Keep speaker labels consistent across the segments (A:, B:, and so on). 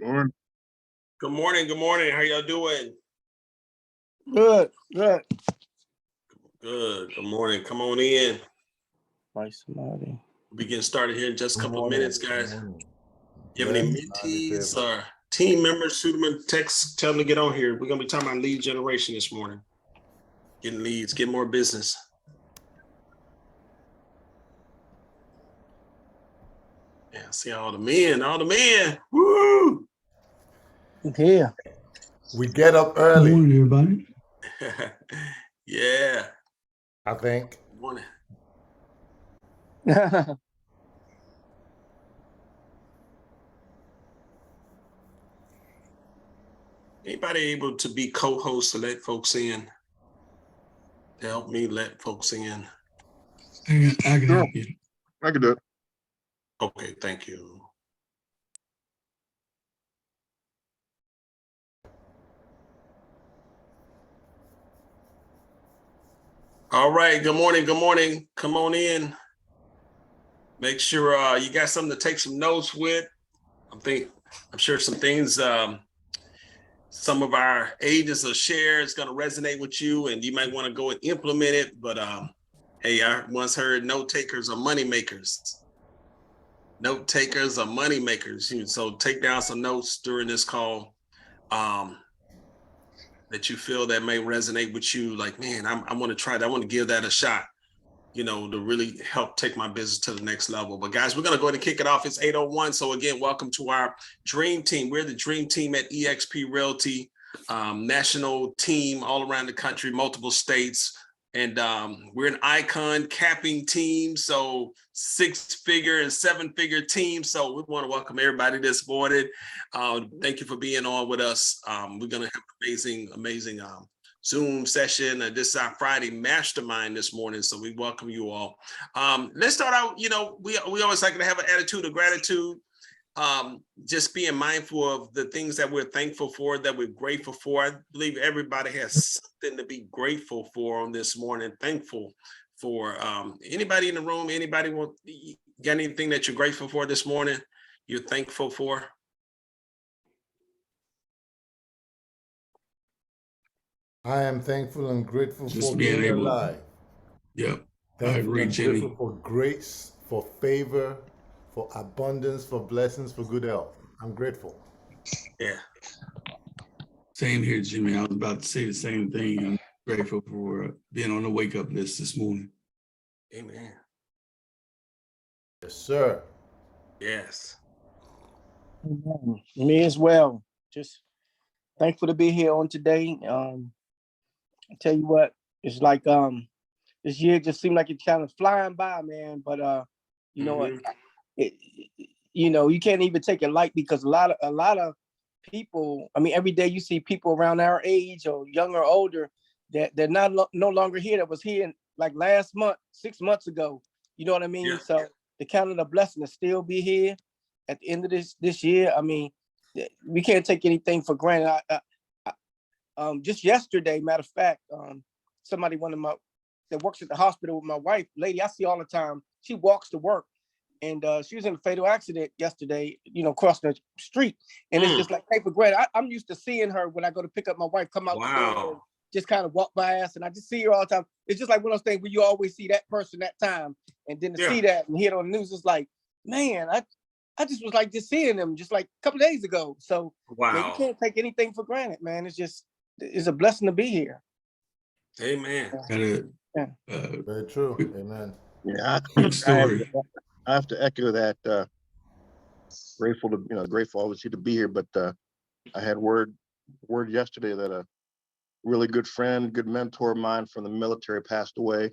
A: Morning.
B: Good morning. Good morning. How y'all doing?
C: Good.
B: Good. Good morning. Come on in.
C: Nice somebody.
B: We'll be getting started here in just a couple of minutes, guys. You have
D: Yes,
B: any mentees or team members, shoot them a text, tell them to get on here. We're going to be talking about lead generation this morning. Getting leads, get more business. Yeah, see all the men. Woo!
C: Yeah.
D: We get up
A: Good
D: early,
A: morning, everybody.
B: Yeah.
D: I think.
B: Good morning. Anybody able to be co-host to let folks in? To help me let folks in.
A: I can help you.
E: I can do it.
B: Okay, thank you. All right, good morning. Good morning. Come on in. Make sure you got something to take some notes with. I'm sure some things some of our agents will share is going to resonate with you, and you might want to go and implement it. But hey, I once heard note takers are money makers. Note takers are money makers. So take down some notes during this call that you feel that may resonate with you. Like, man, I want to try that. I want to give that a shot, to really help take my business to the next level. But guys, we're going to go ahead and kick it off. It's 8:01. So again, welcome to our dream team. We're the dream team at Exp Realty, national team all around the country, multiple states. And we're an icon capping team. So 6-figure and 7-figure team. So we want to welcome everybody this morning. Thank you for being on with us. We're going to have an amazing Zoom session. This is our Friday Mastermind this morning, so we welcome you all. Let's start out, we always like to have an attitude of gratitude, just being mindful of the things that we're thankful for, that we're grateful for. I believe everybody has something to be grateful for on this morning, thankful for. Anybody in the room, got anything that you're grateful for this morning, you're thankful for?
D: I am thankful and grateful
A: Just
D: for
A: being
D: being
A: able-
D: alive.
A: Yep. I
D: Thankful
A: agree,
D: and
A: Jimmy.
D: grateful for grace, for favor, for abundance, for blessings, for good health. I'm grateful.
B: Yeah.
A: Same here, Jimmy. I was about to say the same thing. I'm grateful for being on the wake up list this morning.
B: Amen.
D: Yes, sir.
B: Yes.
C: Me as well. Just thankful to be here on today. I tell you what, it's like this year just seemed like it's kind of flying by, man. But you know what? You can't even take it light because a lot of people. I mean, every day you see people around our age or younger or older that they're no longer here. That was here like last month, 6 months ago. You know what I mean?
B: Yeah.
C: So the count of the blessing to still be here at the end of this year. I mean, we can't take anything for granted. Just yesterday, matter of fact, somebody that works at the hospital with my wife, lady I see all the time. She walks to work, and she was in a fatal accident yesterday. Crossing the street, and it's just like paper granted. I'm used to seeing her when I go to pick up my wife, come out the door, and just kind of walk by us, and I just see her all the time. It's just like one of those things where you always see that person that time, and then to see that and hear it on the news, it's like, man, I just was like just seeing them just like a couple of days ago. So man, you can't take anything for granted, man. It's a blessing to be here.
B: Amen.
D: Very true. Amen.
E: Yeah,
A: Quick story.
E: I have to echo that. Grateful obviously to be here, but I had word yesterday that a really good friend, good mentor of mine from the military passed away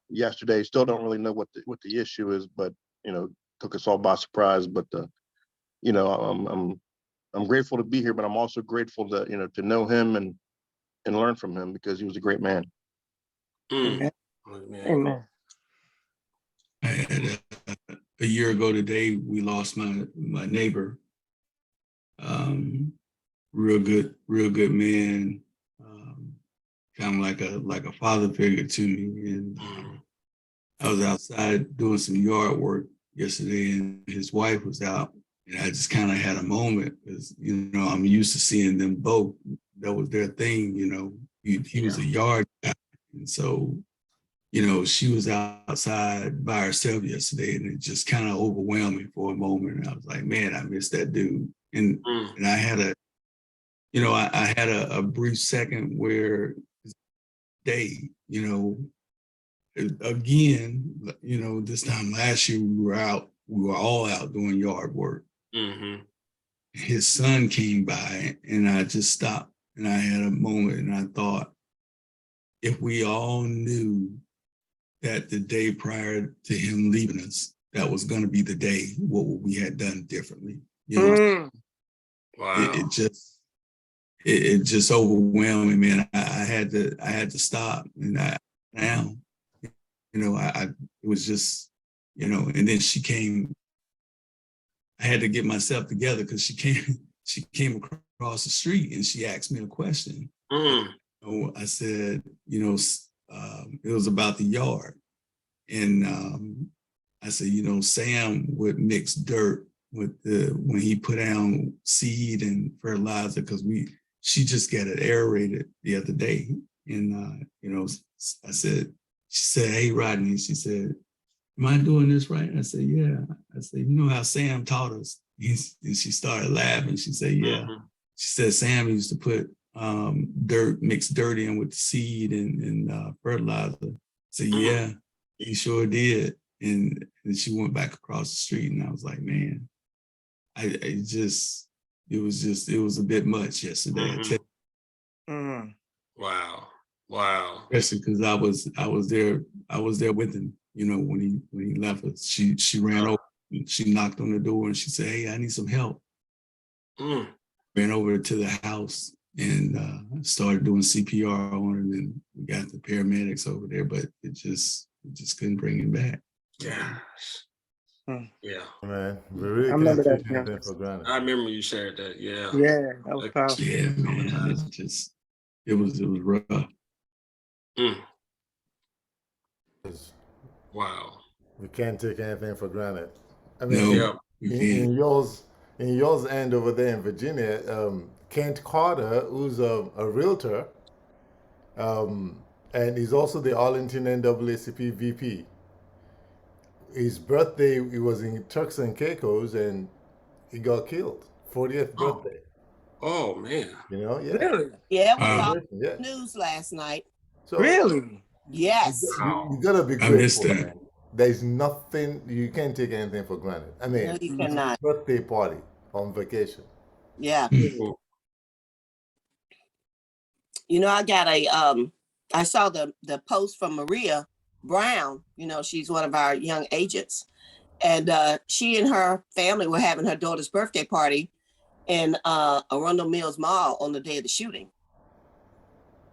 E: yesterday. Still don't really know what the issue is, but took us all by surprise. But I'm grateful to be here, but I'm also grateful to know him and learn from him because he was a great man.
C: Amen. Amen.
A: I had a year ago today, we lost my neighbor. Real good man. Kind of like a father figure to me. And I was outside doing some yard work yesterday, and his wife was out And I just kind of had a moment because, I'm used to seeing them both. That was their thing, He was a yard guy. And so, she was outside by herself yesterday, and it just kind of overwhelmed me for a moment. And I was like, man, I miss that dude. And I had I had a brief second where they, again, this time last year we were all out doing yard work.
B: Mm-hmm.
A: His son came by and I just stopped and I had a moment and I thought, if we all knew that the day prior to him leaving us, that was going to be the day, what we had done differently.
B: Wow.
A: It just overwhelmed me, man. I had to stop, and it was just, and then she came. I had to get myself together because she came across the street and she asked me a question. I said, it was about the yard, and I said, Sam would mix dirt when he put down seed and fertilizer because she just got it aerated the other day, and I said, she said, hey Rodney, she said, am I doing this right? I said, yeah. I said, you know how Sam taught us? And she started laughing. She said, yeah. Mm-hmm. She said Sam used to put mixed dirt in with the seed and fertilizer. I said, yeah, he sure did. And she went back across the street, and I was like, man, it was a bit much yesterday.
B: Wow.
A: Especially because I was there with him, when he left us. She ran over, she knocked on the door and she said, hey, I need some help. Ran over to the house and started doing CPR on him, and we got the paramedics over there, but it just couldn't bring him back.
B: Yeah.
D: Man, we really
C: I remember
D: can't take
C: that.
D: anything for granted.
B: I remember you shared that. Yeah.
C: Yeah, that was powerful.
A: Yeah, man. It was rough.
B: Wow.
D: We can't take anything for granted. I
A: No,
D: mean,
A: you
D: in yours end over there in Virginia, Kent Carter, who's a realtor, and he's also the Arlington NAACP VP. His birthday, he was in Turks and Caicos, and he got killed. 40th birthday.
B: Oh man.
D: Yeah.
C: Really?
F: Yeah, it was
A: Wow.
F: all news last night.
D: So
C: Really?
F: Yes.
D: you gotta be
A: I missed
D: grateful,
A: that.
D: man. There's nothing, you can't take anything for granted. I mean,
F: No, you
D: it's
F: cannot.
D: a birthday party on vacation.
F: Yeah.
A: Mm.
F: I got I saw the post from Maria Brown. She's one of our young agents. And she and her family were having her daughter's birthday party in Arundel Mills Mall on the day of the shooting.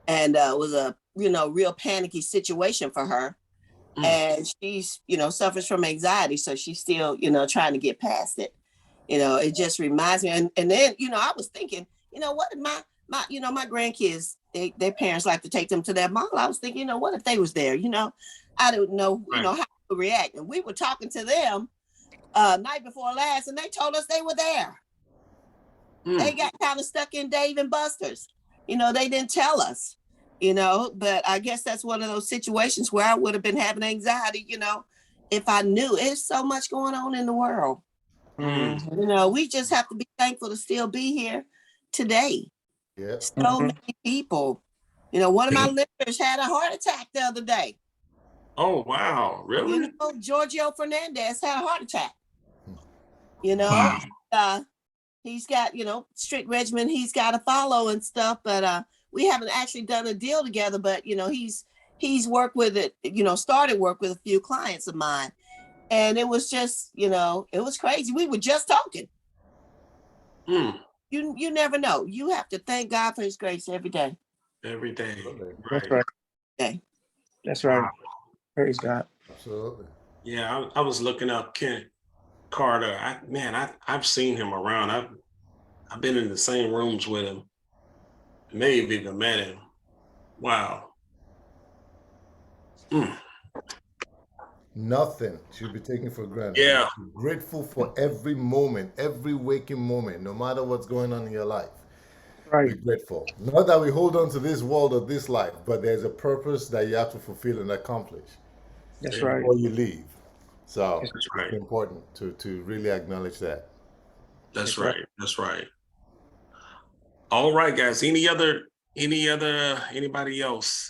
F: And it was a, real panicky situation for her. And she's, suffers from anxiety. So she's still, trying to get past it. It just reminds me. And then, I was thinking, what if my grandkids, their parents like to take them to that mall. I was thinking, what if they was there? I don't know, how to react. And we were talking to them night before last, and they told us they were there. They got kind of stuck in Dave and Buster's. They didn't tell us, but I guess that's one of those situations where I would have been having anxiety, if I knew. There's so much going on in the world. We just have to be thankful to still be here today.
D: Yeah.
F: So many people. One of my listeners had a heart attack the other day.
B: Oh wow, really?
F: Giorgio Fernandez had a heart attack.
A: Wow.
F: He's got, strict regimen he's got to follow and stuff, but we haven't actually done a deal together, but he's worked with it, started work with a few clients of mine. And it was just, it was crazy. We were just talking. You never know. You have to thank God for his grace every day.
B: Every day.
C: That's right.
F: Okay.
C: That's right.
B: Wow.
C: Praise God.
D: Absolutely.
B: Yeah, I was looking up Kent Carter. I've seen him around. I've been in the same rooms with him. Maybe even met him. Wow.
D: Nothing should be taken for granted.
B: Yeah.
D: Be grateful for every moment, every waking moment, no matter what's going on in your life.
C: Right.
D: Be grateful. Not that we hold on to this world or this life, but there's a purpose that you have to fulfill and accomplish
C: That's
B: Yeah.
C: right.
D: before you leave. So
C: That's
B: That's
D: it's
B: right.
D: important to really acknowledge that.
B: That's
C: That's right.
B: right. That's right. All right, guys. Anybody else?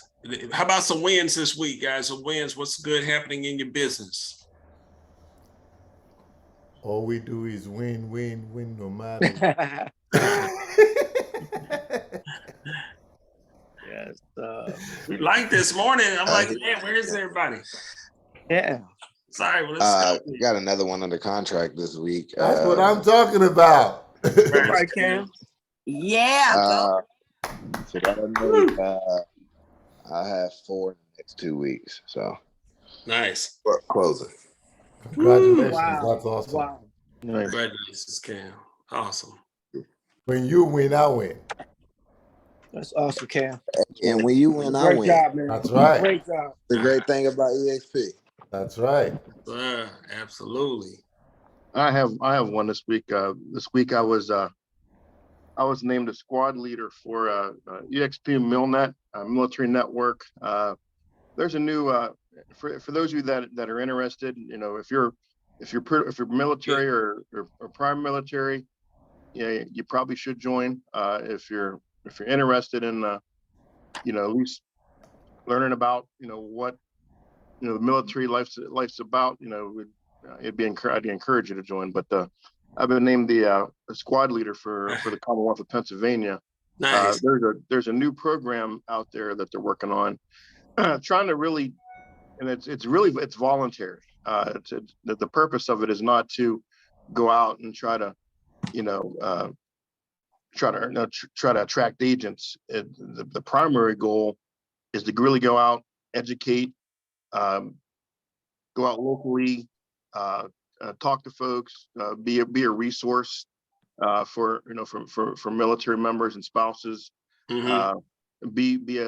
B: How about some wins this week, guys? Some wins. What's good happening in your business?
D: All we do is win, win, win, no matter
C: Yes.
B: We like this morning. I'm like,
G: Uh,
B: man, where is everybody?
C: Yeah.
B: Sorry, well, let's go.
G: got another one under contract this week.
D: That's what I'm talking about.
C: All right, Cam.
F: Yeah, go.
G: So that'll make I have 4 in the next 2 weeks. So
B: Nice.
G: we're closing.
D: Congratulations.
C: Wow.
D: That's awesome.
C: Wow.
E: Nice.
B: Congratulations, Cam. Awesome.
D: When you win, I win.
C: That's awesome, Cam.
G: And when you win, I
C: Great
G: win.
C: job, man.
D: That's right.
C: Great job.
G: The great thing about EXP.
D: That's right.
B: Absolutely.
E: I have one this week. This week I was named a squad leader for EXP Milnet, military network. There's a new for those of you that are interested. You know, if you're military or prime military, yeah, you probably should join. If you're interested in at least learning about what the military life's about. I'd encourage you to join. But I've been named the squad leader for the Commonwealth of Pennsylvania.
B: Nice.
E: There's a new program out there that they're working on, trying to really, and it's voluntary. The purpose of it is not to go out and try to attract agents. The primary goal is to really go out, educate, go out locally, talk to folks, be a resource for military members and spouses.
B: Mhm.
E: Be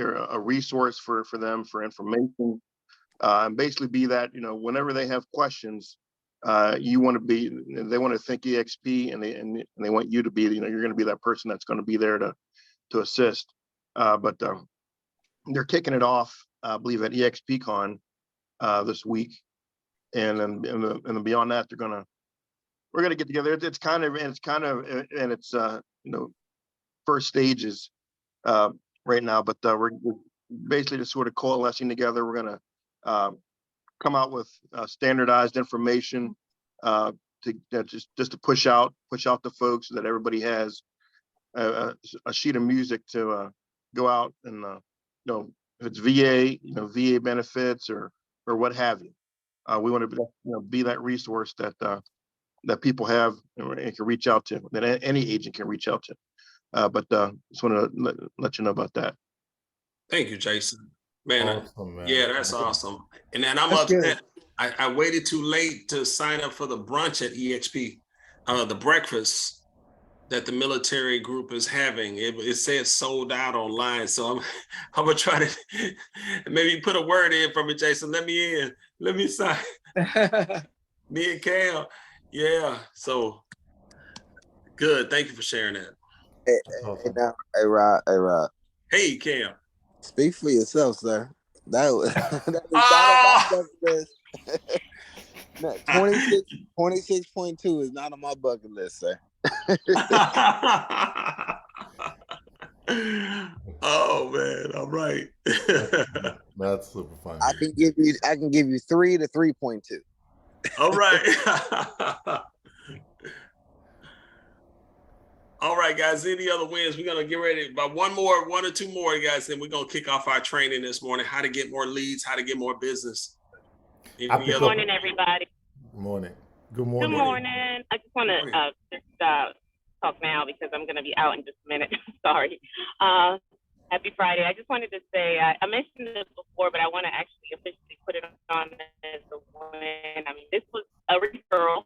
E: a resource for them for information, and basically be that whenever they have questions, they want to think EXP, and they want you to be you're going to be that person that's going to be there to assist. But they're kicking it off, I believe, at EXPCon this week, and then beyond that, we're gonna get together. It's kind of in its first stages right now, but we're basically just sort of coalescing together. We're gonna come out with standardized information just to push out to folks, so that everybody has a sheet of music to go out and if it's VA, VA benefits or what have you. We want to be that resource that people have and can reach out to, that any agent can reach out to. But just want to let you know about that.
B: Thank you, Jason. Man,
D: Awesome, man.
B: yeah, that's awesome. And then I'm
C: That's
B: upset. I waited too late to sign up for the brunch at EXP, the breakfast that the military group is having. It says sold out online, so I'm gonna try to maybe put a word in from it, Jason. Let me in. Let me sign. Me and Cal. Yeah. So good. Thank you for sharing that.
G: Hey,
D: Awesome.
G: hey, Rod.
B: Hey, Cam.
G: Speak for yourself, sir. That was not on my bucket list. 26.2 is not on my bucket list, sir.
B: Oh man, all right.
D: That's super fun.
G: I can give you 3 to 3.2.
B: All right. All right, guys. Any other wins? We're gonna get ready. About one or two more, guys. Then we're gonna kick off our training this morning. How to get more leads, how to get more business.
H: Good morning, everybody.
D: Morning. Good morning.
H: Good morning. I just want to just talk now because I'm going to be out in just a minute. Sorry. Happy Friday. I just wanted to say, I mentioned it before, but I want to actually officially put it on as a win. I mean, this was a referral.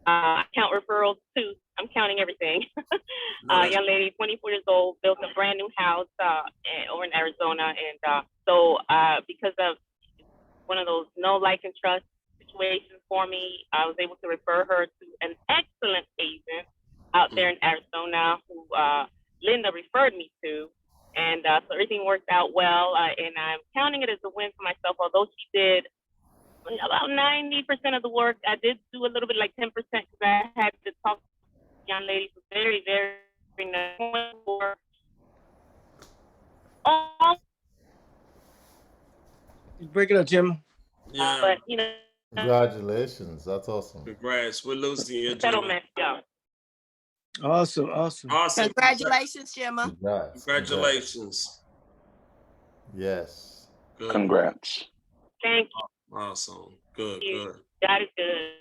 H: I count referrals too. I'm counting everything. Young lady, 24 years old, built a brand new house over in Arizona. And so because of one of those trust situation for me. I was able to refer her to an excellent agent out there in Arizona who Linda referred me to. And so everything worked out well. And I'm counting it as a win for myself, although she did about 90% of the work. I did do a little bit like 10% because I had to talk to the young lady who's very, very nice.
C: Break it up, Jim.
B: Yeah.
H: But you know,
D: Congratulations. That's awesome.
B: Congrats. We're losing you, Gemma.
H: settlement, yeah.
C: Awesome.
B: Awesome.
F: Congratulations, Gemma.
D: Congrats.
B: Congratulations.
D: Yes.
B: Good.
G: Congrats.
H: Thank you.
B: Awesome. Good.
H: God is good.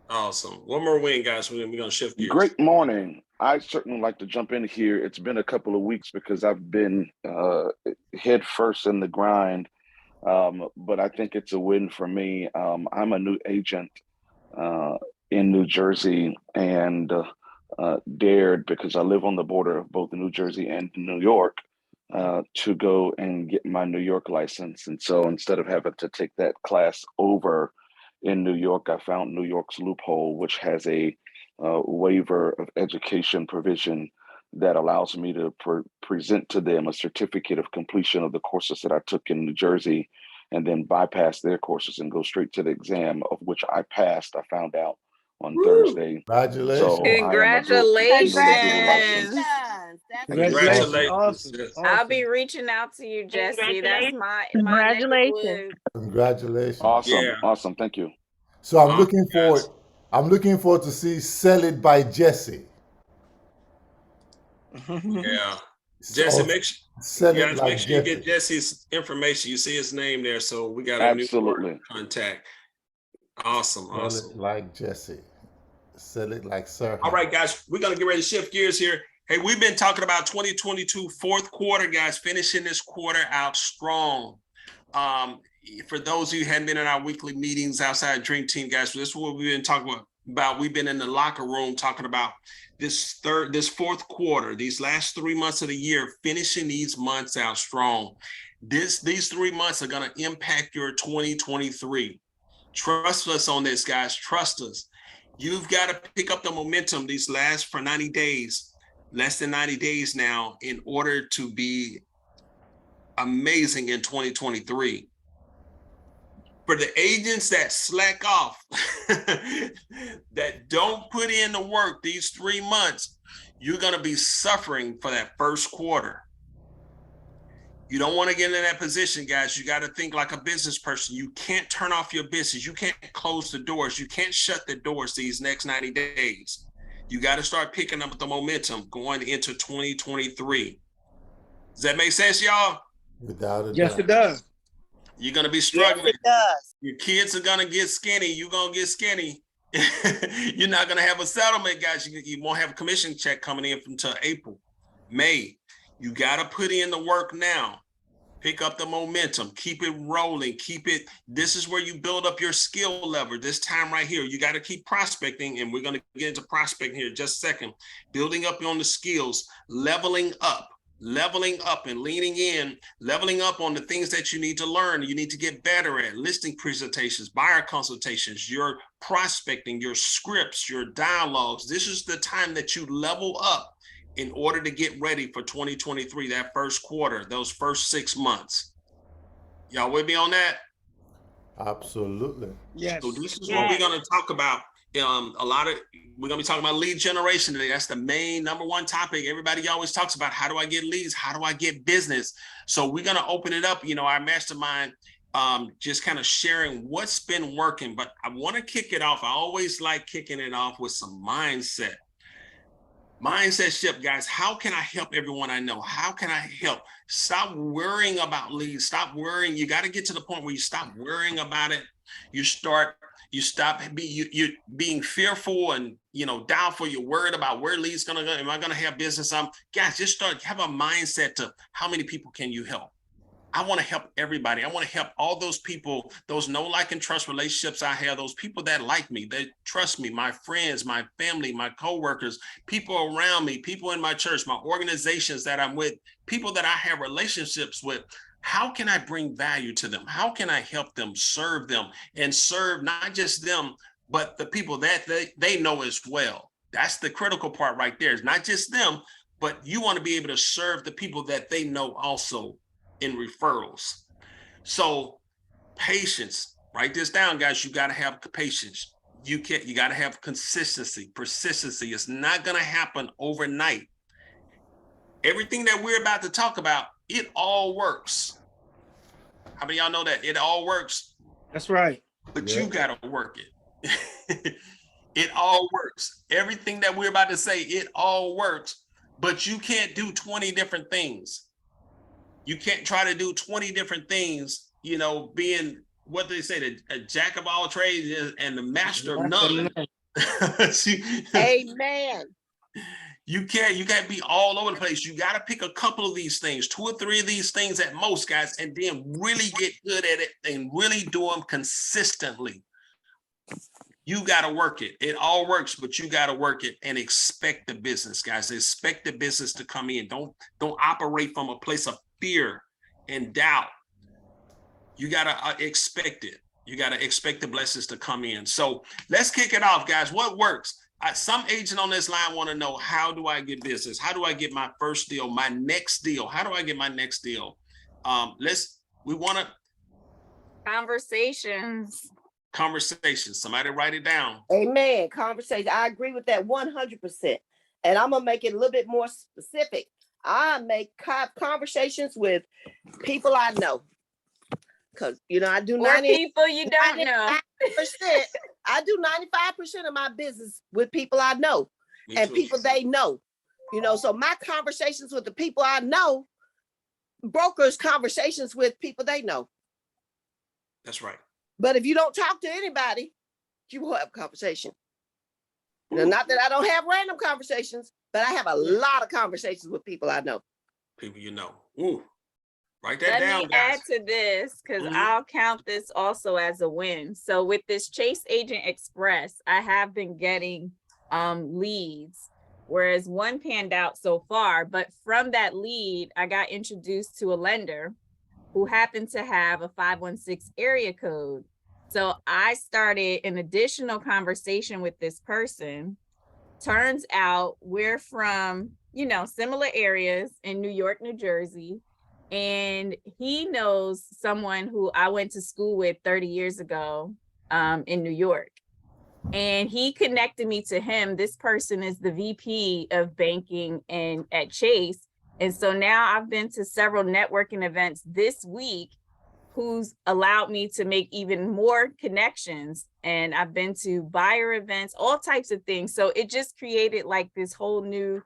B: Awesome. One more win, guys. We're going to shift gears.
G: Great morning. I certainly like to jump in here. It's been a couple of weeks because I've been head first in the grind, but I think it's a win for me. I'm a new agent in New Jersey and dared, because I live on the border of both New Jersey and New York, to go and get my New York license. And so instead of having to take that class over in New York, I found New York's loophole, which has a waiver of education provision that allows me to present to them a certificate of completion of the courses that I took in New Jersey, and then bypass their courses and go straight to the exam, of which I passed, I found out on Thursday.
D: Congratulations.
G: So
I: Congratulations.
C: Congratulations. Awesome.
I: I'll be reaching out to you, Jesse. That's my
J: Congratulations.
D: Congratulations.
G: Awesome.
B: Yeah.
G: Awesome. Thank you.
D: So I'm looking forward to see Sell It by Jesse.
B: Yeah. Jesse, make sure you get Jesse's information. You see his name there, so we got a new contact. Awesome.
D: Sell it like Jesse. Sell it like Sir.
B: All right, guys, we're going to get ready to shift gears here. Hey, we've been talking about 2022 fourth quarter, guys, finishing this quarter out strong. For those of you who hadn't been in our weekly meetings outside Dream Team, guys, this is what we've been talking about. We've been in the locker room talking about this fourth quarter, these last 3 months of the year, finishing these months out strong. These 3 months are going to impact your 2023. Trust us on this, guys. Trust us. You've got to pick up the momentum these last 90 days, less than 90 days now, in order to be amazing in 2023. For the agents that slack off, that don't put in the work these 3 months, you're going to be suffering for that first quarter. You don't want to get in that position, guys. You got to think like a business person. You can't turn off your business. You can't close the doors. You can't shut the doors these next 90 days. You got to start picking up the momentum going into 2023. Does that make sense, y'all?
D: Without a doubt.
C: Yes, it does.
B: You're going to be struggling.
F: Yes, it does.
B: Your kids are going to get skinny. You're going to get skinny. You're not going to have a settlement, guys. You won't have a commission check coming in until April, May. You got to put in the work now. Pick up the momentum. Keep it rolling. This is where you build up your skill level. This time right here, you got to keep prospecting, and we're going to get into prospecting here in just a second. Building up on the skills, leveling up and leaning in, leveling up on the things that you need to learn, you need to get better at: listing presentations, buyer consultations, your prospecting, your scripts, your dialogues. This is the time that you level up in order to get ready for 2023, that first quarter, those first 6 months. Y'all with me on that?
D: Absolutely.
C: Yes.
B: So this is what we're going to talk about. We're going to be talking about lead generation today. That's the main number one topic. Everybody always talks about, how do I get leads? How do I get business? So we're going to open it up, our mastermind, just kind of sharing what's been working. But I want to kick it off. I always like kicking it off with some mindset. Mindset shift, guys. How can I help everyone I know? How can I help? Stop worrying about leads. Stop worrying. You got to get to the point where you stop worrying about it. You stop being fearful and doubtful. You're worried about where leads gonna go. Am I gonna have business? Guys, just have a mindset to how many people can you help? I want to help everybody. I want to help all those people, those know, like, and trust relationships I have, those people that like me, that trust me, my friends, my family, my coworkers, people around me, people in my church, my organizations that I'm with, people that I have relationships with. How can I bring value to them? How can I help them, serve them, and serve not just them, but the people that they know as well? That's the critical part right there. It's not just them, but you want to be able to serve the people that they know also in referrals. So patience, write this down, guys. You got to have patience. You got to have consistency, persistency. It's not going to happen overnight. Everything that we're about to talk about, it all works. How many of y'all know that? It all works.
C: That's right.
B: But you got to work it. It all works. Everything that we're about to say, it all works. But you can't do 20 different things. You can't try to do 20 different things, you know, being, what they say, a jack of all trades and the master of none.
F: Amen.
B: You can't be all over the place. You got to pick a couple of these things, 2 or 3 of these things at most, guys, and then really get good at it and really do them consistently. You got to work it. It all works, but you got to work it and expect the business, guys. Expect the business to come in. Don't operate from a place of fear and doubt. You got to expect it. You got to expect the blessings to come in. So let's kick it off, guys. What works? Some agent on this line want to know, how do I get business? How do I get my first deal, my next deal? How do I get my next deal? We want to.
I: Conversations.
B: Somebody write it down.
F: Amen. Conversation. I agree with that 100%. And I'm going to make it a little bit more specific. I make conversations with people I know. Because, you know, I do 90
I: people you don't know.
F: I do 95% of my business with people I know and people they know. You know, so my conversations with the people I know, brokers' conversations with people they know.
B: That's right.
F: But if you don't talk to anybody, you will have a conversation. Now, not that I don't have random conversations, but I have a lot of conversations with people I know.
B: People you know. Ooh. Write that down,
I: Let me
B: guys.
I: add to this, because I'll count this also as a win. So with this Chase Agent Express, I have been getting leads, whereas one panned out so far. But from that lead, I got introduced to a lender who happened to have a 516 area code. So I started an additional conversation with this person. Turns out we're from, you know, similar areas in New York, New Jersey. And he knows someone who I went to school with 30 years ago in New York. And he connected me to him. This person is the VP of banking at Chase. And so now I've been to several networking events this week who's allowed me to make even more connections. And I've been to buyer events, all types of things. So it just created like this whole new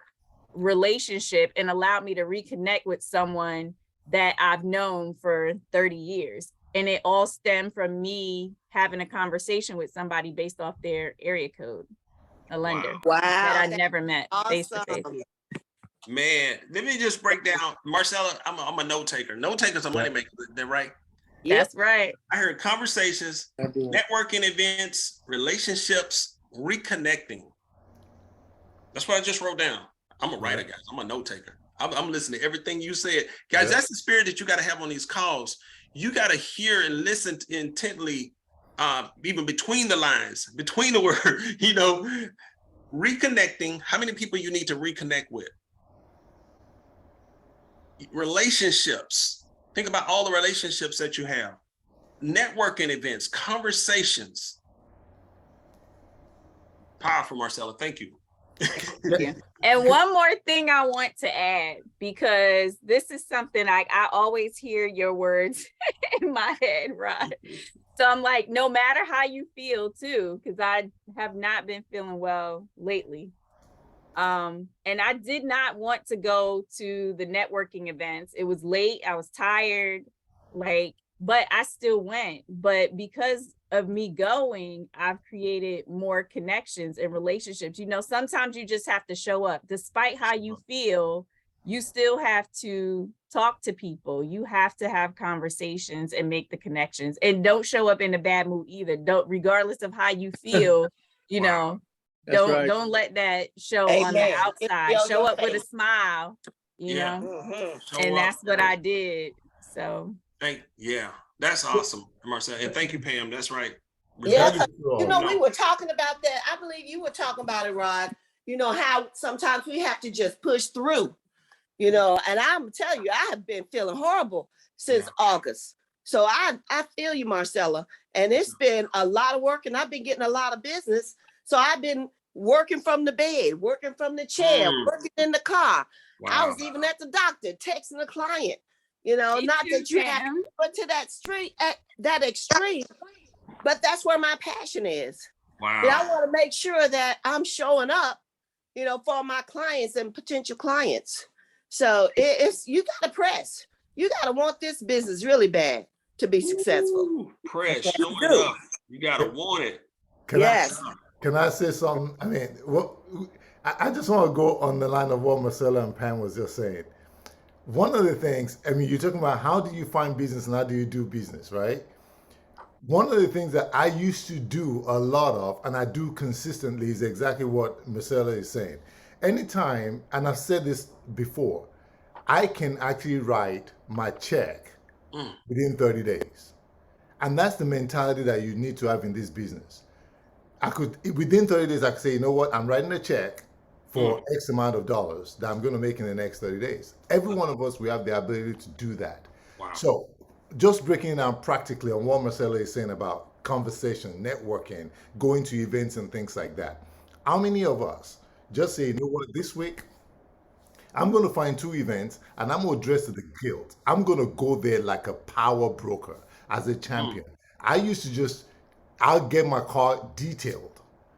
I: relationship and allowed me to reconnect with someone that I've known for 30 years. And it all stemmed from me having a conversation with somebody based off their area code, a lender that I never met face to face.
B: Man, let me just break down. Marcella, I'm a note taker. Note takers are money makers, they're right.
I: That's right.
B: I heard conversations, networking events, relationships, reconnecting. That's what I just wrote down. I'm a writer, guys. I'm a note taker. I'm listening to everything you said. Guys, that's the spirit that you got to have on these calls. You got to hear and listen intently, even between the lines, between the word, you know, reconnecting. How many people you need to reconnect with? Relationships. Think about all the relationships that you have. Networking events, conversations. Powerful, Marcella. Thank you.
I: Yeah. And one more thing I want to add, because this is something I always hear your words in my head, Rod. So I'm like, no matter how you feel too, because I have not been feeling well lately. And I did not want to go to the networking events. It was late. I was tired, but I still went. But because of me going, I've created more connections and relationships. You know, sometimes you just have to show up. Despite how you feel, you still have to talk to people. You have to have conversations and make the connections. And don't show up in a bad mood either. Don't, regardless of how you feel, you know, don't let that show on the outside. Show up with a smile, you know, and that's what I did. So
B: That's awesome, Marcel. And thank you, Pam. That's right.
F: Yeah,
D: That is
F: you
D: wrong.
F: know, we were talking about that. I believe you were talking about it, Rod. You know, how sometimes we have to just push through, you know, and I'm telling you, I have been feeling horrible since August. So I feel you, Marcella. And it's been a lot of work and I've been getting a lot of business. So I've been working from the bed, working from the chair, working in the car.
B: Wow.
F: I was even at the doctor texting a client, you know, not that you have to go to that extreme, but that's where my passion is.
B: Wow.
F: And I want to make sure that I'm showing up, you know, for my clients and potential clients. So it's you got to press. You got to want this business really bad to be successful.
B: Ooh, press, show it up. You got to want it.
D: Can I say something? I mean, I just want to go on the line of what Marcella and Pam was just saying. One of the things, I mean, you're talking about how do you find business and how do you do business, right? One of the things that I used to do a lot of, and I do consistently, is exactly what Marcella is saying. Anytime, and I've said this before, I can actually write my check within 30 days. And that's the mentality that you need to have in this business. Within 30 days, I could say, you know what, I'm writing a check for X amount of dollars that I'm going to make in the next 30 days. Every one of us, we have the ability to do that.
B: Wow.
D: So just breaking it down practically on what Marcella is saying about conversation, networking, going to events and things like that. How many of us just say, you know what, this week, I'm going to find 2 events and I'm going to dress to the guild. I'm going to go there like a power broker as a champion. I used to I'll get my car detailed.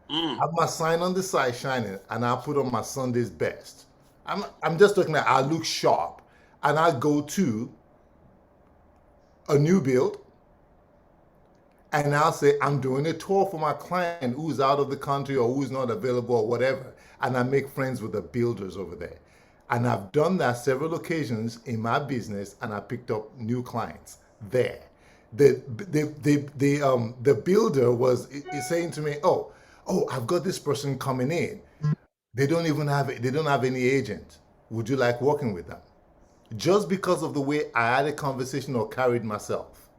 D: Have my sign on the side shining and I'll put on my Sunday's best. I'm just talking that I look sharp and I go to a new build and I'll say I'm doing a tour for my client who's out of the country or who's not available or whatever, and I make friends with the builders over there. And I've done that several occasions in my business and I picked up new clients there. The builder is saying to me, oh, I've got this person coming in. They don't have any agent. Would you like working with them? Just because of the way I had a conversation or carried myself.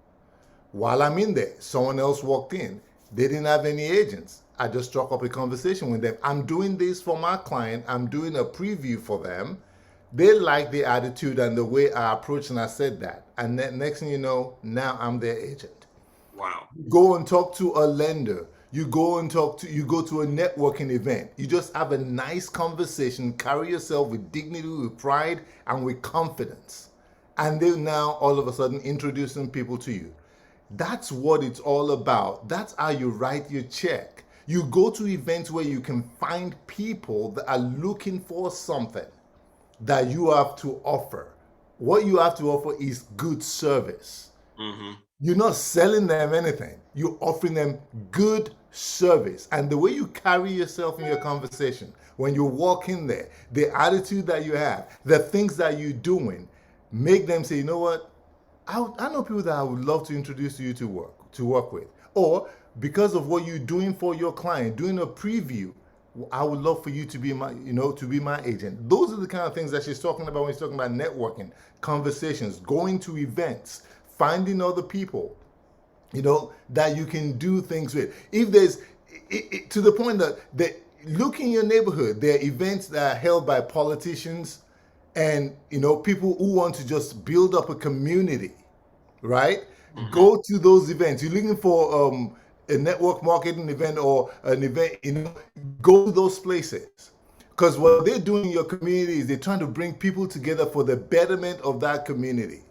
D: While I'm in there, someone else walked in. They didn't have any agents. I just struck up a conversation with them. I'm doing this for my client. I'm doing a preview for them. They like the attitude and the way I approached and I said that. And then next thing you know, now I'm their agent.
B: Wow.
D: Go and talk to a lender. You go to a networking event. You just have a nice conversation, carry yourself with dignity, with pride, and with confidence. And they're now all of a sudden introducing people to you. That's what it's all about. That's how you write your check. You go to events where you can find people that are looking for something that you have to offer. What you have to offer is good service. You're not selling them anything. You're offering them good service. And the way you carry yourself in your conversation, when you walk in there, the attitude that you have, the things that you're doing, make them say, you know what? I know people that I would love to introduce you to work with. Or because of what you're doing for your client, doing a preview, I would love for you to be my agent. Those are the kind of things that she's talking about when she's talking about networking, conversations, going to events, finding other people, that you can do things with. If there's, to the point that look in your neighborhood, there are events that are held by politicians and, people who want to just build up a community, right? Go to those events. You're looking for a network marketing event or an event, go to those places. Because what they're doing in your community is they're trying to bring people together for the betterment of that community.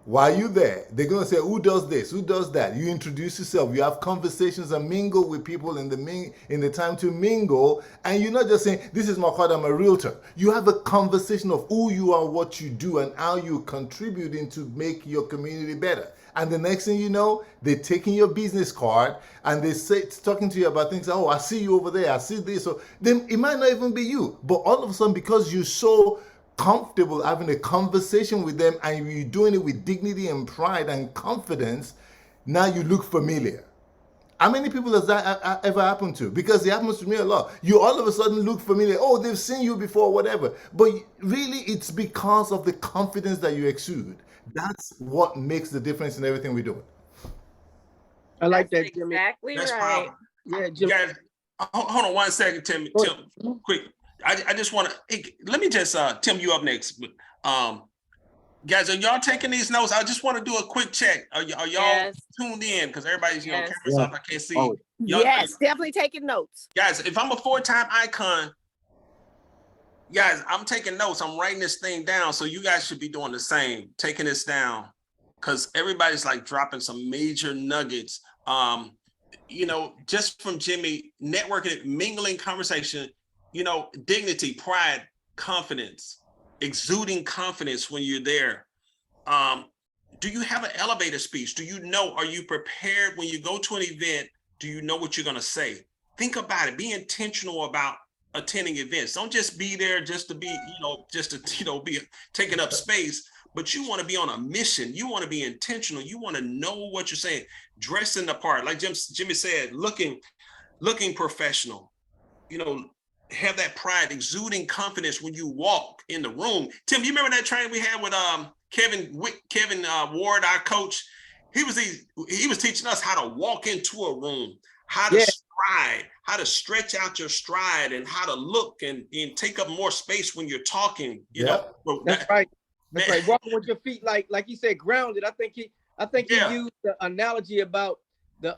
D: While you're there, they're going to say, who does this? Who does that? You introduce yourself. You have conversations and mingle with people in the time to mingle. And you're not just saying, this is Makad, I'm a realtor. You have a conversation of who you are, what you do, and how you're contributing to make your community better. And the next thing you know, they're taking your business card and they're talking to you about things. Oh, I see you over there. I see this. So then it might not even be you. But all of a sudden, because you're so comfortable having a conversation with them and you're doing it with dignity and pride and confidence, now you look familiar. How many people does that ever happen to? Because it happens to me a lot. You all of a sudden look familiar. Oh, they've seen you before, whatever. But really, it's because of the confidence that you exude. That's what makes the difference in everything we do.
C: I like
I: That's
C: that, Jimmy.
I: exactly
B: That's
I: right.
B: powerful.
C: Yeah,
B: You
C: Jimmy.
B: guys, hold on 1 second, Tim. Tim, quick. I just want to let me just Tim, you up next. But guys, are y'all taking these notes? I just want to do a quick check. Are y'all
I: Yes.
B: tuned in? Because everybody's
I: Yes.
B: cameras off. I can't see.
E: Oh,
B: Y'all-
F: Yes, definitely taking notes.
B: Guys, if I'm a 4-time icon, guys, I'm taking notes. I'm writing this thing down. So you guys should be doing the same, taking this down, because everybody's like dropping some major nuggets. Just from Jimmy, networking, mingling conversation, dignity, pride, confidence, exuding confidence when you're there. Do you have an elevator speech? Are you prepared when you go to an event? Do you know what you're going to say? Think about it. Be intentional about attending events. Don't just be there just to be, be taking up space, but you want to be on a mission. You want to be intentional. You want to know what you're saying. Dressing the part, like Jimmy said, looking professional. Have that pride, exuding confidence when you walk in the room. Tim, you remember that training we had with Kevin Ward, our coach? He was teaching us how to walk into a room, how to stride, how to stretch out your stride, and how to look and take up more space when you're talking.
C: That's right. That's right. Walking with your feet, like you said, grounded. I think he used the analogy about the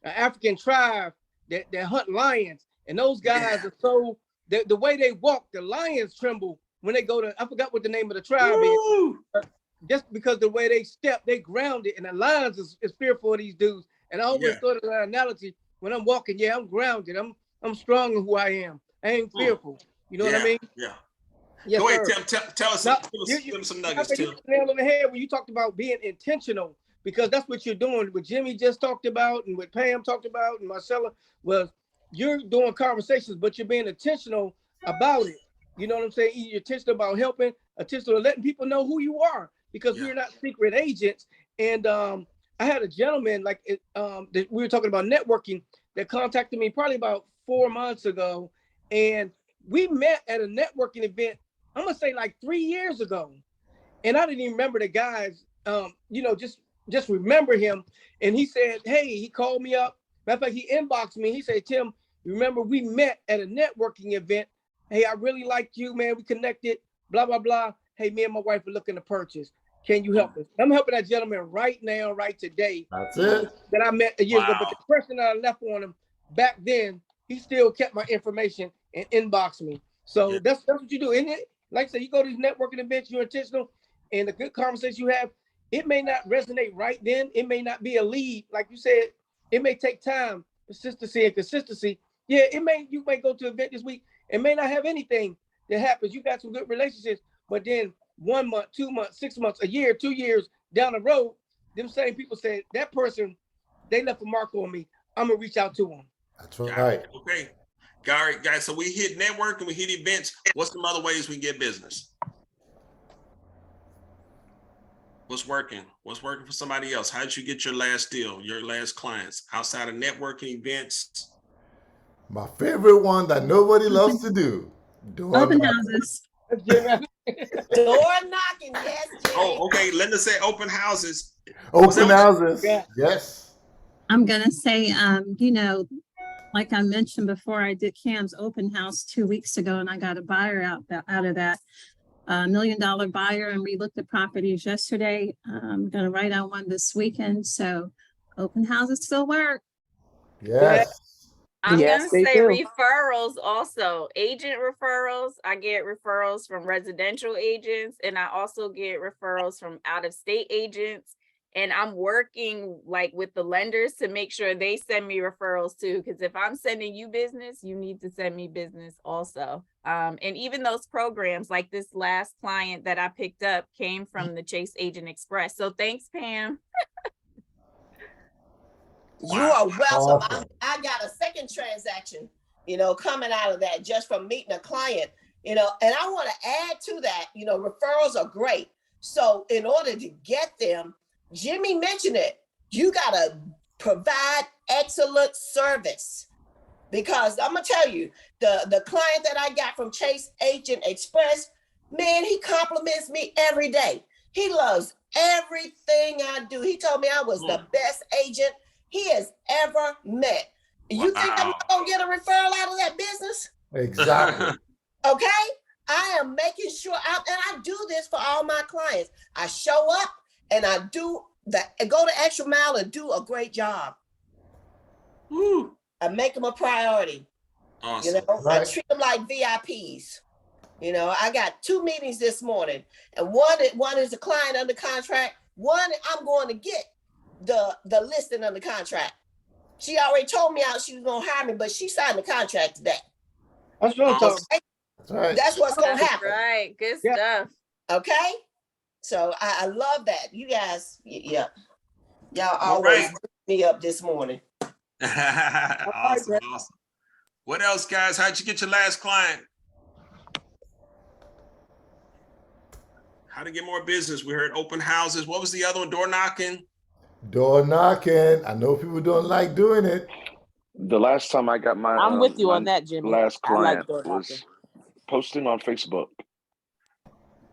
C: African tribe that hunt lions, and those guys are so the way they walk, the lions tremble when they go to. I forgot what the name of the tribe is. Just because the way they step, they grounded, and the lions is fearful of these dudes. And I always thought of that analogy when I'm walking. Yeah, I'm grounded. I'm strong in who I am. I ain't fearful. You know what I mean?
B: Yeah.
C: Yes,
B: go ahead,
C: sir.
B: Tim. Tell us some nuggets, Tim.
C: You nailed on the head when you talked about being intentional, because that's what you're doing. What Jimmy just talked about, and what Pam talked about, and Marcella, was you're doing conversations, but you're being intentional about it. You know what I'm saying? You're intentional about helping, intentional letting people know who you are, because we're not secret agents. And I had a gentleman that we were talking about networking that contacted me probably about 4 months ago, and we met at a networking event. I'm gonna say like 3 years ago, and I didn't even remember the guys. Just remember him. And he said, "Hey," he called me up. Matter of fact, he inboxed me. He said, "Tim, remember we met at a networking event? Hey, I really liked you, man. We connected. Blah blah blah. Hey, me and my wife are looking to purchase. Can you help us?" I'm helping that gentleman right now, right today.
D: That's it.
C: That I met a year ago. But the person that I left on him back then, he still kept my information and inboxed me. So that's what you do, isn't it? Like I said, you go to these networking events, you're intentional, and the good conversation you have, it may not resonate right then. It may not be a lead. Like you said, it may take time, consistency and consistency. Yeah, you may go to an event this week and may not have anything that happens. You got some good relationships, but then 1 month, 2 months, 6 months, a year, 2 years down the road, them same people say, that person, they left a mark on me. I'm going to reach out to them.
D: That's right.
B: Okay. Gary, guys, so we hit network and we hit events. What's some other ways we get business? What's working? What's working for somebody else? How did you get your last deal, your last clients outside of networking events?
D: My favorite one that nobody loves to do.
J: Open houses.
F: Door knocking, yes, Jimmy.
B: Oh, okay. Linda said open houses.
D: Open houses. Yes.
J: I'm going to say, like I mentioned before, I did Cam's open house 2 weeks ago, and I got a buyer out of that. $1 million buyer, and we looked at properties yesterday. I'm going to write out one this weekend. So open houses still work.
D: Yes.
I: I'm
C: Yes,
I: going to
C: they
I: say
C: do.
I: referrals also. Agent referrals. I get referrals from residential agents, and I also get referrals from out-of-state agents. And I'm working with the lenders to make sure they send me referrals too. Because if I'm sending you business, you need to send me business also. And even those programs, like this last client that I picked up, came from the Chase Agent Express. So thanks, Pam.
F: You are welcome.
D: Awesome.
F: I got a second transaction, coming out of that just from meeting a client, and I want to add to that, referrals are great. So in order to get them, Jimmy mentioned it, you got to provide excellent service. Because I'm gonna tell you, the client that I got from Chase Agent Express, man, he compliments me every day. He loves everything I do. He told me I was the best agent he has ever met. You think I'm not gonna get a referral out of that business?
D: Exactly.
F: Okay? I am making sure, and I do this for all my clients. I show up and I go the extra mile and do a great job.
B: Woo.
F: I make them a priority.
B: Awesome.
F: You know,
D: Right.
F: I treat them like VIPs. You know, I got 2 meetings this morning, and one is a client under contract. One, I'm going to get the listing under contract. She already told me out she was gonna hire me, but she signed the contract today.
C: That's what I'm talking about.
D: That's right.
F: That's what's gonna
I: That's
F: happen.
I: right. Good
C: Yeah.
I: stuff.
F: Okay. So I love that. You guys, yeah. Y'all
B: All
F: always
B: right.
F: lift me up this morning.
B: Awesome,
C: Brett.
B: awesome. What else, guys? How'd you get your last client? How to get more business? We heard open houses. What was the other one? Door knocking.
D: Door knocking. I know people don't like doing it.
G: The last time I got my
K: I'm with you
G: my
K: on that, Jimmy.
G: last
K: I like
G: client
K: door knocking.
G: was posting on Facebook.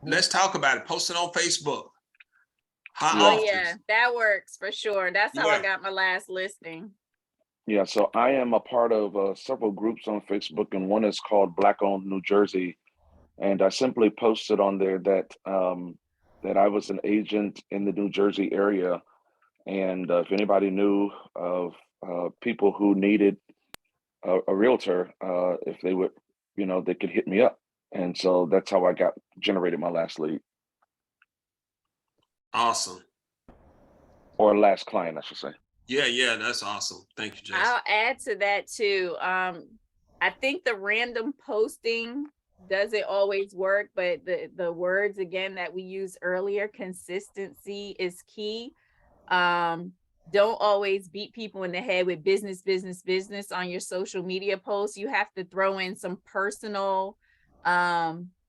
B: Let's talk about it. Post it on Facebook. How
G: Yeah.
I: Oh
B: often?
I: yeah, that works for sure. That's how I
B: Yeah.
I: got my last listing.
G: Yeah, so I am a part of several groups on Facebook, and one is called Black Owned New Jersey. And I simply posted on there that that I was an agent in the New Jersey area, and if anybody knew of people who needed a realtor, if they would, they could hit me up. And so that's how I generated my last lead,
B: Awesome.
G: or last client, I should say.
B: Yeah, that's awesome. Thank you, Jason.
I: I'll add to that too. I think the random posting doesn't always work, but the words again that we used earlier, consistency is key. Don't always beat people in the head with business on your social media posts. You have to throw in some personal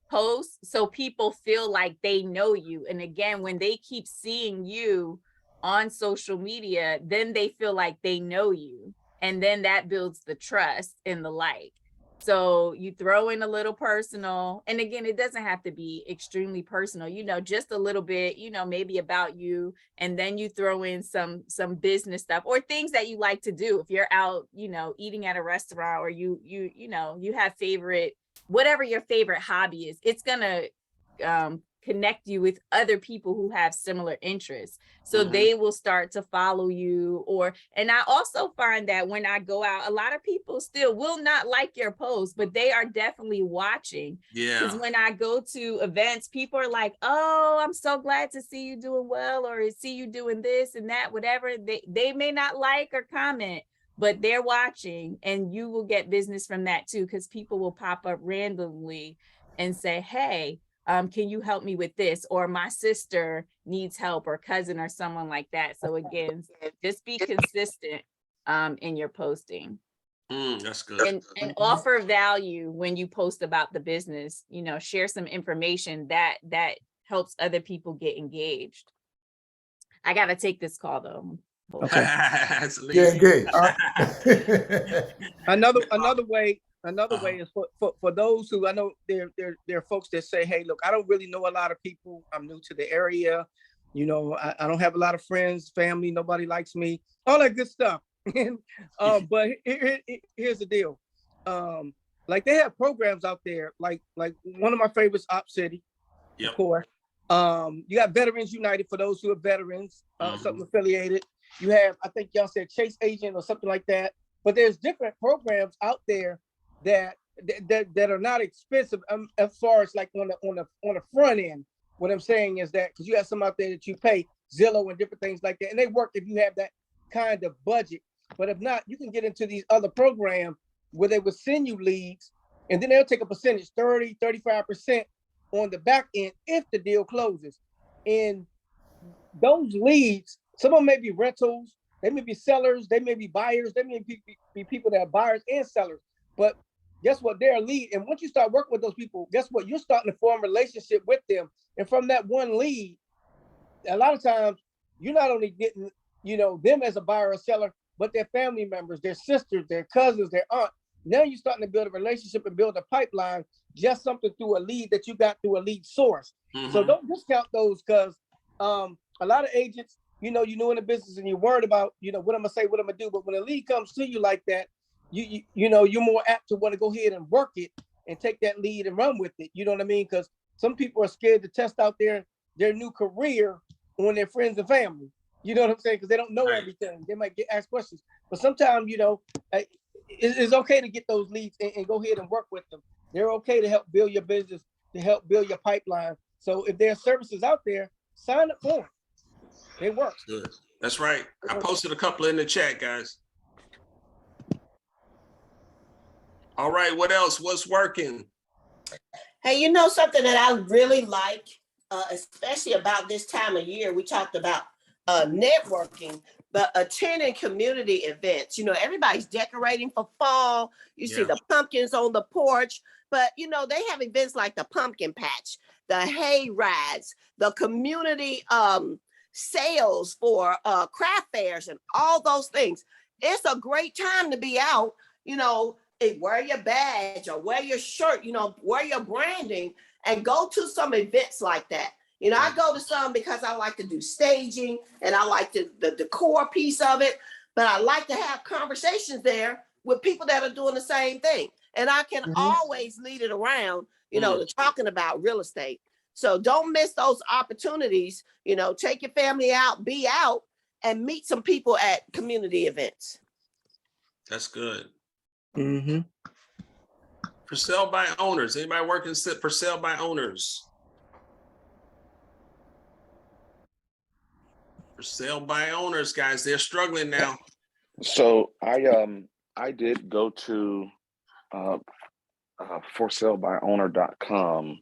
I: posts so people feel like they know you. And again, when they keep seeing you on social media, then they feel like they know you. And then that builds the trust and the like. So you throw in a little personal, and again, it doesn't have to be extremely personal, just a little bit, maybe about you. And then you throw in some business stuff or things that you like to do. If you're out, eating at a restaurant, or you have whatever your favorite hobby is, it's gonna connect you with other people who have similar interests. So they will start to follow you. And I also find that when I go out, a lot of people still will not like your post, but they are definitely watching.
B: Yeah.
I: Because when I go to events, people are like, oh, I'm so glad to see you doing well, or see you doing this and that, whatever. They may not like or comment, but they're watching, and you will get business from that too, because people will pop up randomly and say, hey, can you help me with this? Or my sister needs help, or cousin, or someone like that. So again, just be consistent in your posting.
B: That's good.
I: And offer value when you post about the business. Share some information that helps other people get engaged. I gotta take this call though.
C: Okay.
D: Get engaged.
C: Another way is for those who, I know there are folks that say, hey, look, I don't really know a lot of people. I'm new to the area. I don't have a lot of friends, family, nobody likes me, all that good stuff. But here's the deal. Like they have programs out there, like one of my favorites, Op City, of course. You got Veterans United for those who are veterans, something affiliated. You have, I think y'all said Chase Agent or something like that. But there's different programs out there that are not expensive as far as like on the front end. What I'm saying is that because you have some out there that you pay Zillow and different things like that, and they work if you have that kind of budget. But if not, you can get into these other programs where they will send you leads, and then they'll take a percentage, 30, 35% on the back end if the deal closes. And those leads, some of them may be rentals, they may be sellers, they may be buyers, they may be people that are buyers and sellers. But guess what? They're a lead. And once you start working with those people, guess what? You're starting to form a relationship with them. And from that one lead, a lot of times you're not only getting them as a buyer or seller, but their family members, their sisters, their cousins, their aunt. Now you're starting to build a relationship and build a pipeline, just something through a lead that you got through a lead source. So don't discount those, because a lot of agents, you're new in the business and you're worried about, what I'm gonna say, what I'm gonna do. But when a lead comes to you like that, you're more apt to want to go ahead and work it and take that lead and run with it. You know what I mean? Because some people are scared to test out their new career on their friends and family. You know what I'm saying? Because they don't know everything. They might get asked questions. But sometimes, it's okay to get those leads and go ahead and work with them. They're okay to help build your business, to help build your pipeline. So if there are services out there, sign up for them. They work.
B: Good. That's right. I posted a couple in the chat, guys. All right, what else? What's working?
F: Hey, something that I really like, especially about this time of year, we talked about networking, but attending community events. Everybody's decorating for fall. You see the pumpkins on the porch, but they have events like the pumpkin patch, the hay rides, the community sales for craft fairs and all those things. It's a great time to be out, wear your badge or wear your shirt, wear your branding and go to some events like that. I go to some because I like to do staging and I like the decor piece of it, but I like to have conversations there with people that are doing the same thing. And I can always lead it around, to talking about real estate. So don't miss those opportunities, take your family out, be out and meet some people at community events.
B: That's good. For sale by owners. Anybody working for sale by owners? For sale by owners, guys, they're struggling now.
G: So I did go to forsalebyowner.com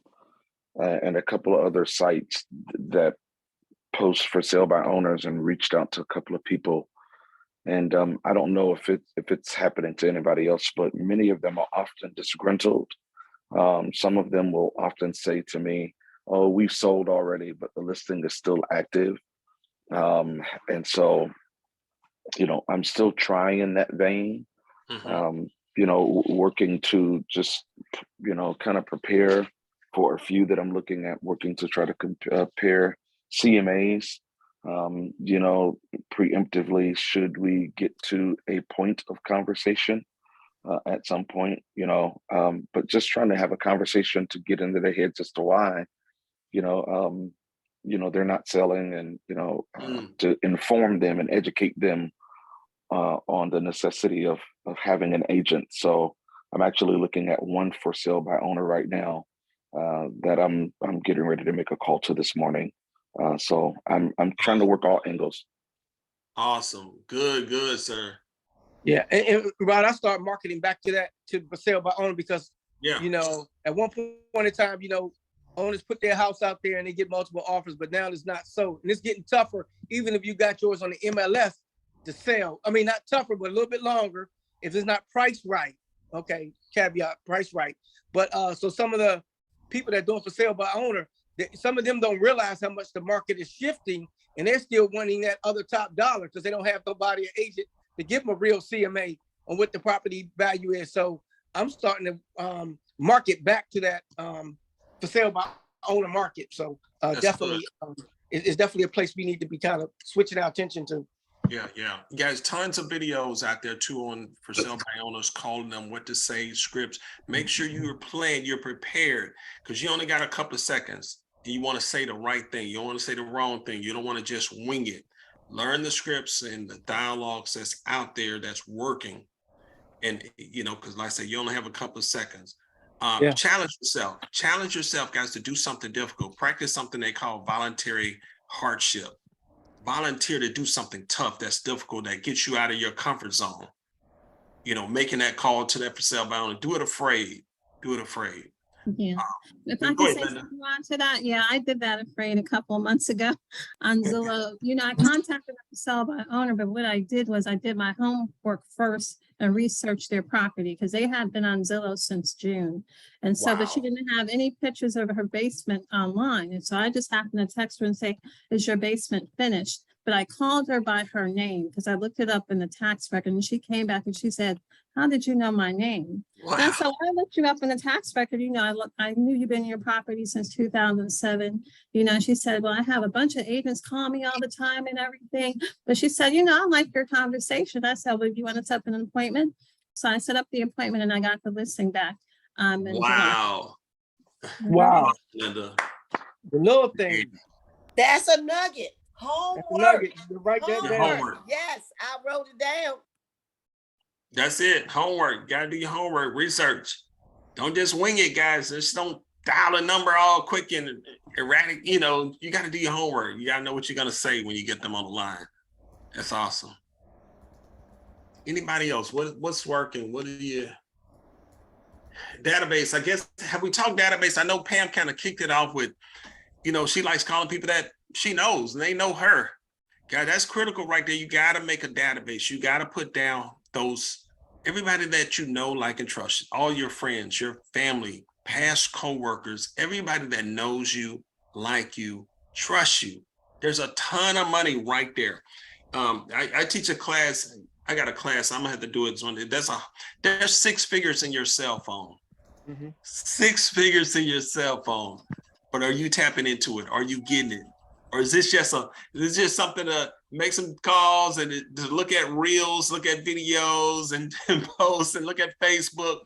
G: and a couple of other sites that post for sale by owners and reached out to a couple of people. And I don't know if it's happening to anybody else, but many of them are often disgruntled. Some of them will often say to me, "Oh, we've sold already, but the listing is still active." And so, I'm still trying in that vein, working to just, kind of prepare for a few that I'm looking at, working to try to compare CMAs. Preemptively, should we get to a point of conversation at some point, but just trying to have a conversation to get into their heads as to why, they're not selling and, to inform them and educate them on the necessity of having an agent. So I'm actually looking at one for sale by owner right now that I'm getting ready to make a call to this morning. So I'm trying to work all angles.
B: Awesome. Good, sir.
C: Yeah. And Rod, I started marketing back to that, to for sale by owner, because, at one point in time, owners put their house out there and they get multiple offers, but now it's not so. And it's getting tougher, even if you got yours on the MLS to sell. I mean, not tougher, but a little bit longer if it's not priced right. Okay, caveat, price right. But so some of the people that are doing for sale by owner, some of them don't realize how much the market is shifting, and they're still wanting that other top dollar because they don't have nobody, an agent, to give them a real CMA on what the property value is. So I'm starting to market back to that for sale by owner market. So definitely, it's definitely a place we need to be kind of switching our attention to.
B: Yeah. You guys, tons of videos out there too on for sale by owners, calling them what to say, scripts. Make sure you're prepared, because you only got a couple of seconds. You want to say the right thing. You don't want to say the wrong thing. You don't want to just wing it. Learn the scripts and the dialogues that's out there that's working. And, because like I said, you only have a couple of seconds. Challenge yourself, guys, to do something difficult. Practice something they call voluntary hardship. Volunteer to do something tough that's difficult, that gets you out of your comfort zone. Making that call to that for sale by owner. Do it afraid.
J: Yeah. If I can say something on to that, I did that afraid a couple of months ago on Zillow. I contacted the sell by owner, but what I did was I did my homework first and researched their property, because they had been on Zillow since June. And so, but she didn't have any pictures of her basement online. And so I just happened to text her and say, "Is your basement finished?" but I called her by her name because I looked it up in the tax record, and she came back and she said, "How did you know my name?"
B: Wow.
J: And so I looked you up in the tax record. I knew you've been in your property since 2007. She said, "Well, I have a bunch of agents call me all the time and everything." But she said, "I like your conversation." I said, "Well, do you want to set up an appointment?" So I set up the appointment and I got the listing back. In July.
B: Wow.
C: Wow.
B: Linda.
C: The little thing.
F: That's a nugget. Homework.
C: That's a nugget. You write that
B: Your
C: down.
B: homework.
F: Yes, I wrote it down.
B: That's it. Homework. Gotta do your homework, research. Don't just wing it, guys. Just don't dial a number all quick and erratic. You got to do your homework. You got to know what you're going to say when you get them on the line. That's awesome. Anybody else? What's working? What are you? Database. I guess, have we talked database? I know Pam kind of kicked it off with, she likes calling people that she knows and they know her. God, that's critical right there. You got to make a database. You got to put down everybody that you know, like, and trust, all your friends, your family, past coworkers, everybody that knows you, like you, trust you. There's a ton of money right there. I teach a class. I got a class. I'm gonna have to do it. There's 6 figures in your cell phone.
C: Mm-hmm.
B: 6 figures in your cell phone. But are you tapping into it? Are you getting it? Or is this just something to make some calls and to look at reels, look at videos and posts and look at Facebook?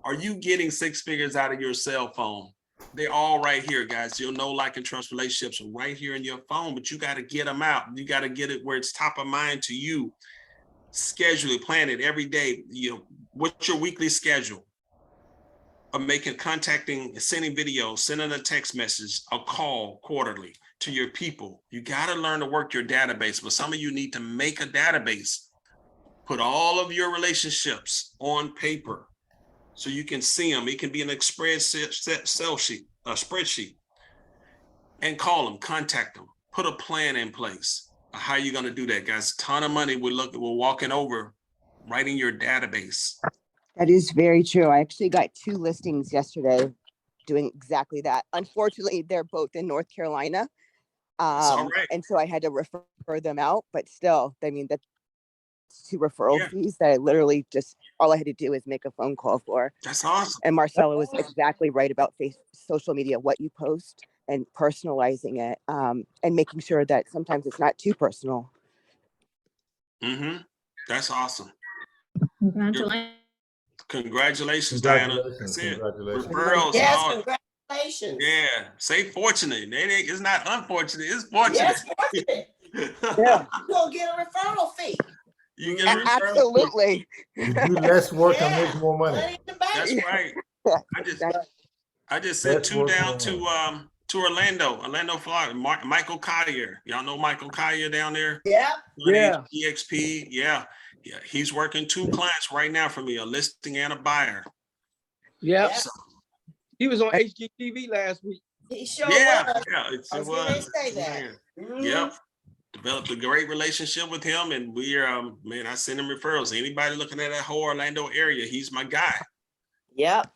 B: Are you getting 6 figures out of your cell phone? They're all right here, guys. You'll know, like, and trust relationships are right here in your phone, but you got to get them out. You got to get it where it's top of mind to you. Schedule it, plan it every day. What's your weekly schedule of contacting, sending videos, sending a text message, a call quarterly to your people? You got to learn to work your database, but some of you need to make a database. Put all of your relationships on paper so you can see them. It can be an spreadsheet, and call them, contact them, put a plan in place. How are you going to do that, guys? Ton of money we're walking over, writing your database.
K: That is very true. I actually got 2 listings yesterday doing exactly that. Unfortunately, they're both in North Carolina.
B: All right.
K: And so I had to refer them out, but still, that's 2 referral fees that I literally all I had to do is make a phone call for.
B: That's awesome.
K: And Marcella was exactly right about social media, what you post and personalizing it, and making sure that sometimes it's not too personal.
B: Mm-hmm. That's awesome.
J: Congratulations.
B: Diana. That's it. Referrals.
F: Yes, congratulations.
B: Yeah. Say fortunate. It's not unfortunate. It's fortunate.
F: Yes, fortunate. Yeah. You're going to get a referral fee.
B: You get a referral
K: Absolutely.
D: You do less work and make more money.
B: That's right. I just sent 2 down to Orlando, Florida. Michael Collier. Y'all know Michael Collier down there?
F: Yeah.
B: EXP. Yeah. He's working 2 clients right now for me, a listing and a buyer.
C: Yeah. So, he was on HGTV last week.
F: He sure
B: was. Yeah, it
F: was.
B: was.
F: Say that. Mm-hmm.
B: Yep. Developed a great relationship with him, and we're I send him referrals. Anybody looking at that whole Orlando area, he's my guy.
F: Yep.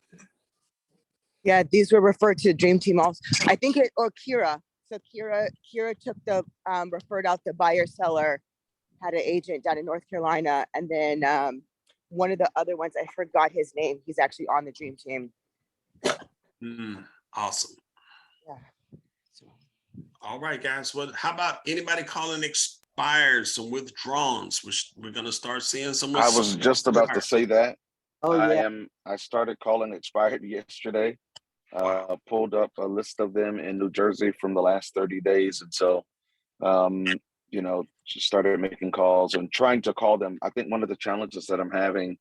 K: Yeah, these were referred to Dream Team also. I think Kira. So Kira took referred out the buyer seller, had an agent down in North Carolina, and then one of the other ones, I forgot his name. He's actually on the Dream Team.
B: Awesome.
K: Yeah.
B: All right, guys. How about anybody calling expired, some withdrawals? We're gonna start seeing some.
G: I was just about to say that.
K: Oh, yeah.
G: I started calling expired yesterday. Pulled up a list of them in New Jersey from the last 30 days. And so, just started making calls and trying to call them. I think one of the challenges that I'm having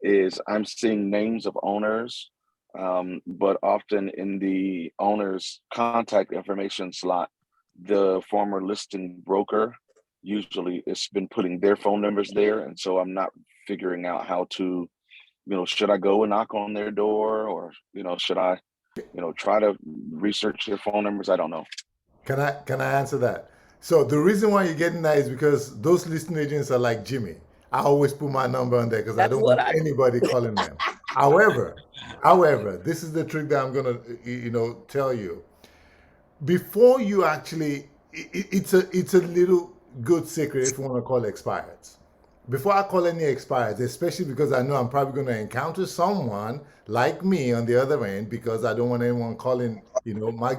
G: is I'm seeing names of owners, but often in the owner's contact information slot, the former listing broker usually has been putting their phone numbers there. And so I'm not figuring out how to, should I go and knock on their door, or, should I, try to research their phone numbers? I don't know.
D: Can I answer that? So the reason why you're getting that is because those listing agents are like Jimmy. I always put my number on there because I don't want anybody calling them. However, this is the trick that I'm gonna, tell you. Before you actually, it's a little, good secret, if you want to call it expireds. Before I call any expireds, especially because I know I'm probably going to encounter someone like me on the other end, because I don't want anyone calling, you know, my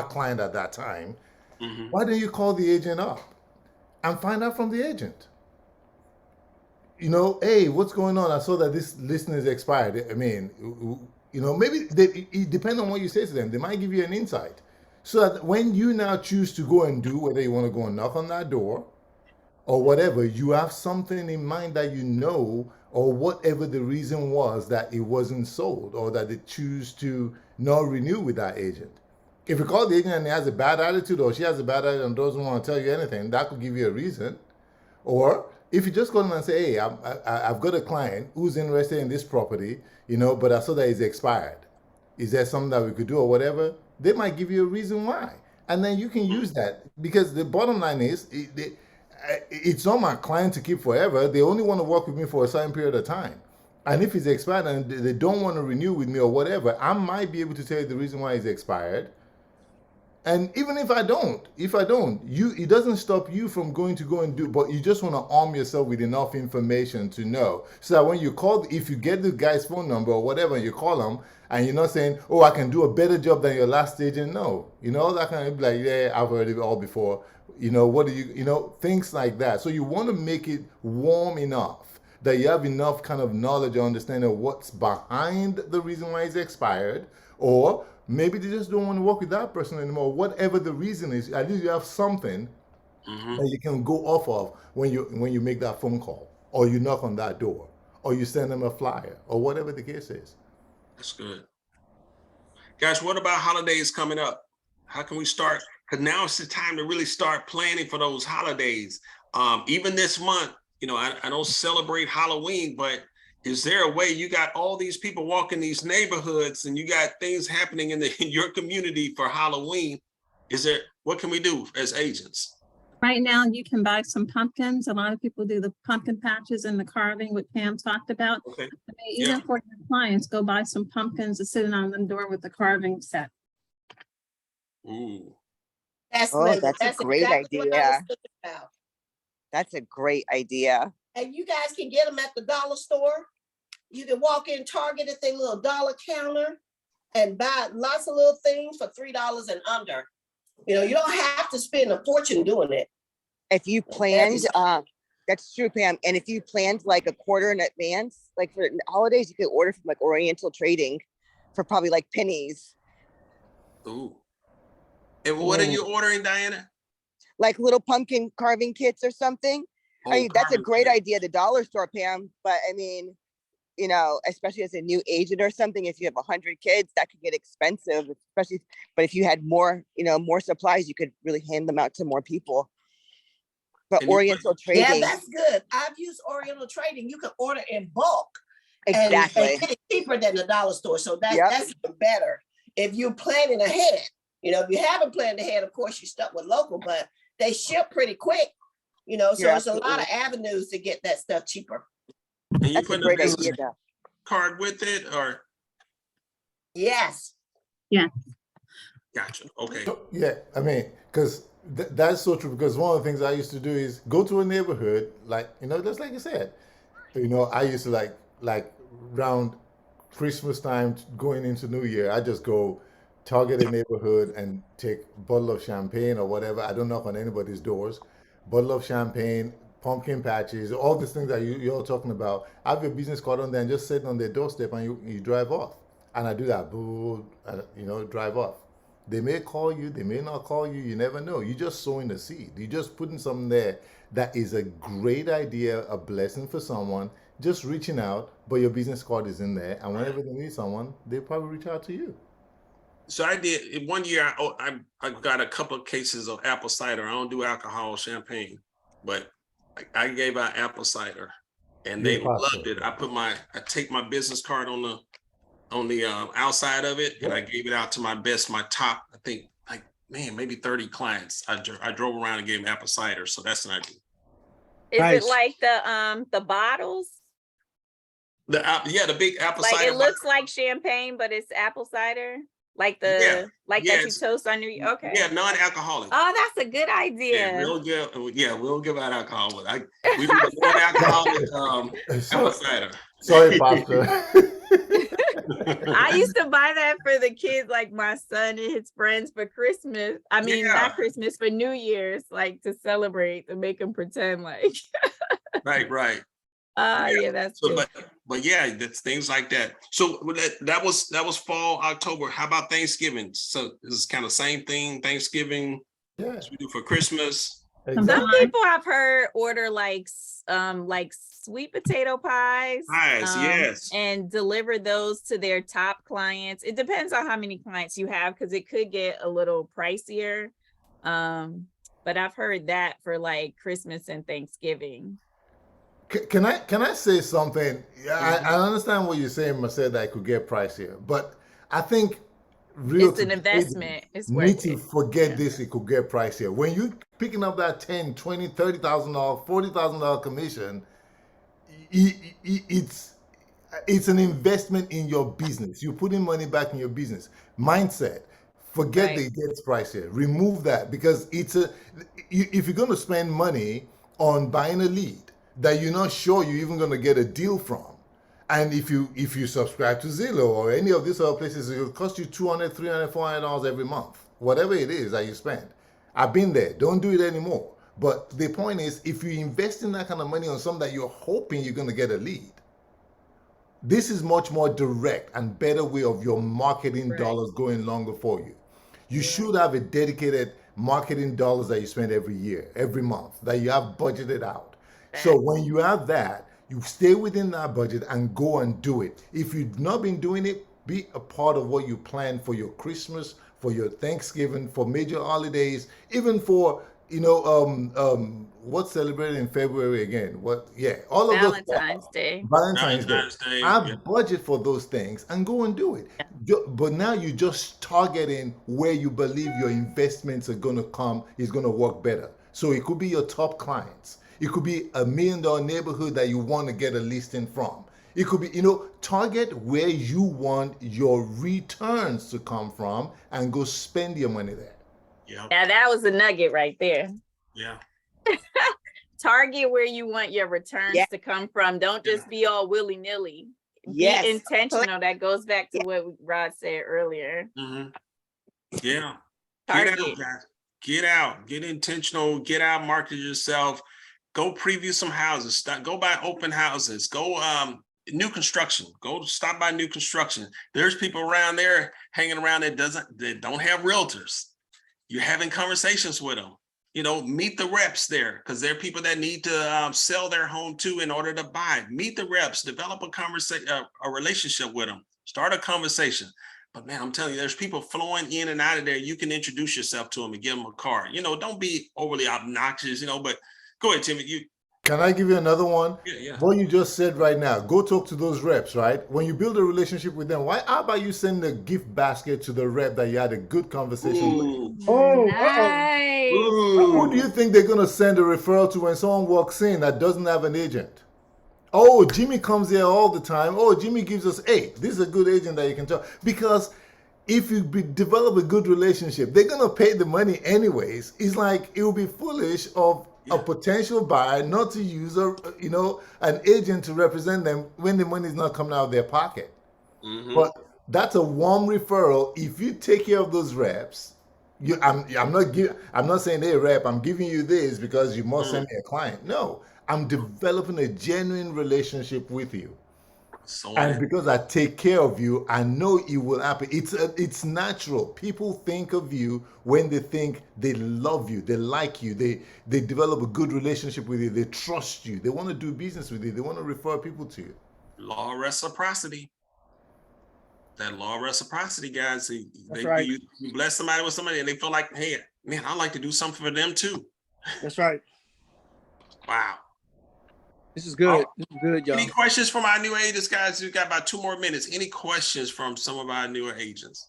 D: client at that time. Why don't you call the agent up and find out from the agent? You know, hey, what's going on? I saw that this listing is expired. I mean, you know, maybe it depends on what you say to them. They might give you an insight. So that when you now choose to go and do, whether you want to go and knock on that door or whatever, you have something in mind that you know, or whatever the reason was that it wasn't sold, or that they choose to not renew with that agent. If you call the agent and he has a bad attitude, or she has a bad attitude and doesn't want to tell you anything, that could give you a reason. Or if you just call them and say, hey, I've got a client who's interested in this property, you know, but I saw that it's expired. Is there something that we could do or whatever? They might give you a reason why. And then you can use that, because the bottom line is, it's not my client to keep forever. They only want to work with me for a certain period of time. And if it's expired and they don't want to renew with me or whatever, I might be able to tell you the reason why it's expired. And even if I don't, it doesn't stop you from going and do, but you just want to arm yourself with enough information to know. So that when you call, if you get the guy's phone number or whatever, you call them, and you're not saying, oh, I can do a better job than your last agent. No, you know, that kind of like, yeah, I've heard it all before. You know, what do you know, things like that. So you want to make it warm enough that you have enough kind of knowledge or understanding of what's behind the reason why it's expired, or maybe they just don't want to work with that person anymore. Whatever the reason is, at least you have something that you can go off of when you make that phone call, or you knock on that door, or you send them a flyer, or whatever the case is.
B: That's good. Guys, what about holidays coming up? How can we start? Because now it's the time to really start planning for those holidays. Even this month, you know, I don't celebrate Halloween, but is there a way? You got all these people walking these neighborhoods, and you got things happening in your community for Halloween. What can we do as agents?
J: Right now, you can buy some pumpkins. A lot of people do the pumpkin patches and the carving, what Pam talked about.
B: Okay.
J: I mean, even for your clients, go buy some pumpkins and sit on the door with the carving set.
B: Ooh.
K: That's a great idea. That's a great idea.
F: And you guys can get them at the dollar store. You can walk in Target at their little dollar counter and buy lots of little things for $3 and under. You know, you don't have to spend a fortune doing it.
K: If you planned, that's true, Pam. And if you planned like a quarter in advance, like for holidays, you could order from like Oriental Trading for probably like pennies.
B: Ooh. And what are you ordering, Diana?
K: Like little pumpkin carving kits or something.
B: Oh,
K: I mean, that's a great idea, the dollar store, Pam. But I mean, you know, especially as a new agent or something, if you have 100 kids, that could get expensive, especially, but if you had more, you know, more supplies, you could really hand them out to more people. But Oriental Trading.
F: Yeah, that's good. I've used Oriental Trading. You can order in bulk.
K: Exactly.
F: And get it cheaper than the dollar store. So that's even better. If you're planning ahead, you know, if you haven't planned ahead, of course, you're stuck with local, but they ship pretty quick, you know, so it's a lot of avenues to get that stuff cheaper.
B: And you put a business card with it, or?
F: Yes.
J: Yeah.
B: Gotcha. Okay.
D: Yeah, I mean, because that's so true. Because one of the things I used to do is go to a neighborhood, like, you know, just like you said, you know, I used to like around Christmas time going into New Year, I just go target a neighborhood and take a bottle of champagne or whatever. I don't knock on anybody's doors. Bottle of champagne, pumpkin patches, all these things that you're talking about. I have your business card on there and just sit on their doorstep, and you drive off. And I do that, boo, you know, drive off. They may call you, they may not call you, you never know. You're just sowing the seed. You're just putting something there that is a great idea, a blessing for someone, just reaching out, but your business card is in there. And whenever they need someone, they probably reach out to you.
B: So I did, one year, I got a couple of cases of apple cider. I don't do alcohol, champagne, but I gave out apple cider, and they loved it. I take my business card on the outside of it, and I gave it out to my top, I think, like, man, maybe 30 clients. I drove around and gave them apple cider. So that's what I do.
I: Is it like the bottles?
B: The big apple
I: like
B: cider.
I: It looks like champagne, but it's apple cider. Like
B: Yeah.
I: that you
B: Yes.
I: toast on New Year? Okay.
B: Yeah, non-alcoholic.
I: Oh, that's a good
B: Yeah,
I: idea.
B: we don't give out alcohol, but we do the non-alcoholic apple cider.
D: Sorry, Pastor.
I: I used to buy that for the kids, like my son and his friends for Christmas. I mean,
B: Yeah.
I: not Christmas, for New Year's, like to celebrate, to make them pretend like.
B: Right.
I: Yeah, that's
B: So,
I: good.
B: but yeah, that's things like that. So that was fall, October. How about Thanksgiving? So this is kind of same thing. Thanksgiving,
D: Yeah.
B: as we do for Christmas.
D: Exactly.
I: Some people I've heard order like sweet potato pies.
B: Yes.
I: And deliver those to their top clients. It depends on how many clients you have, because it could get a little pricier. But I've heard that for like Christmas and Thanksgiving.
D: Can I say something? I understand what you're saying, Marcel, that it could get pricier, but I think
I: It's an investment. It's
D: need
I: worth
D: to
I: it.
D: forget this. It could get pricier. When you picking up that $10,000, $20,000, $30,000, $40,000 commission, it's an investment in your business. You're putting money back in your business. Mindset. Forget that it gets pricier. Remove that, because if you're going to spend money on buying a lead that you're not sure you're even going to get a deal from, and if you subscribe to Zillow or any of these other places, it will cost you $200, $300, $400 every month, whatever it is that you spend. I've been there. Don't do it anymore. But the point is, if you invest in that kind of money on something that you're hoping you're going to get a lead, this is much more direct and better way of your marketing dollars going longer for you. You should have a dedicated marketing dollars that you spend every year, every month, that you have budgeted out. So when you have that, you stay within that budget and go and do it. If you've not been doing it, be a part of what you plan for your Christmas, for your Thanksgiving, for major holidays, even for what's celebrated in February again? All of those.
I: Valentine's Day.
D: Valentine's Day. Have budget for those things and go and do it. But now you're just targeting where you believe your investments are going to come, is going to work better. So it could be your top clients. It could be a $1 million neighborhood that you want to get a listing from. It could be, target where you want your returns to come from and go spend your money there.
B: Yeah.
I: Now that was a nugget right there.
B: Yeah.
I: Target where you want your returns to come from. Don't just be all willy-nilly. Be intentional. That goes back to what Rod said earlier.
B: Mm-hmm. Yeah.
I: Target.
B: Get out, guys. Get out. Get intentional. Get out. Market yourself. Go preview some houses. Go buy open houses. Go new construction. Go stop by new construction. There's people around there hanging around that don't have realtors. You're having conversations with them. Meet the reps there, because there are people that need to sell their home too in order to buy. Meet the reps. Develop a relationship with them. Start a conversation. But man, I'm telling you, there's people flowing in and out of there. You can introduce yourself to them and give them a card. Don't be overly obnoxious. But go ahead, Timmy.
D: Can I give you another one?
B: Yeah.
D: What you just said right now, go talk to those reps, right? When you build a relationship with them, how about you send a gift basket to the rep that you had a good conversation with?
I: Nice.
D: Who do you think they're going to send a referral to when someone walks in that doesn't have an agent? Oh, Jimmy comes here all the time. Oh, Jimmy gives us, hey, this is a good agent that you can talk. Because if you develop a good relationship, they're going to pay the money anyways. It's like, it would be foolish of a potential buyer not to use an agent to represent them when the money is not coming out of their pocket. Mm-hmm. But that's a warm referral. If you take care of those reps, I'm not saying, hey rep, I'm giving you this because you must send me a client. No, I'm developing a genuine relationship with you. And because I take care of you, I know it will happen. It's natural. People think of you when they think they love you, they like you, they develop a good relationship with you, they trust you, they want to do business with you, they want to refer people to you.
B: Law of reciprocity. That law of reciprocity, guys. You bless somebody with somebody and they feel like, hey, man, I'd like to do something for them too.
C: That's right.
B: Wow.
C: This is good. This is good, y'all.
B: Any questions from our new agents, guys? We've got about 2 more minutes. Any questions from some of our newer agents?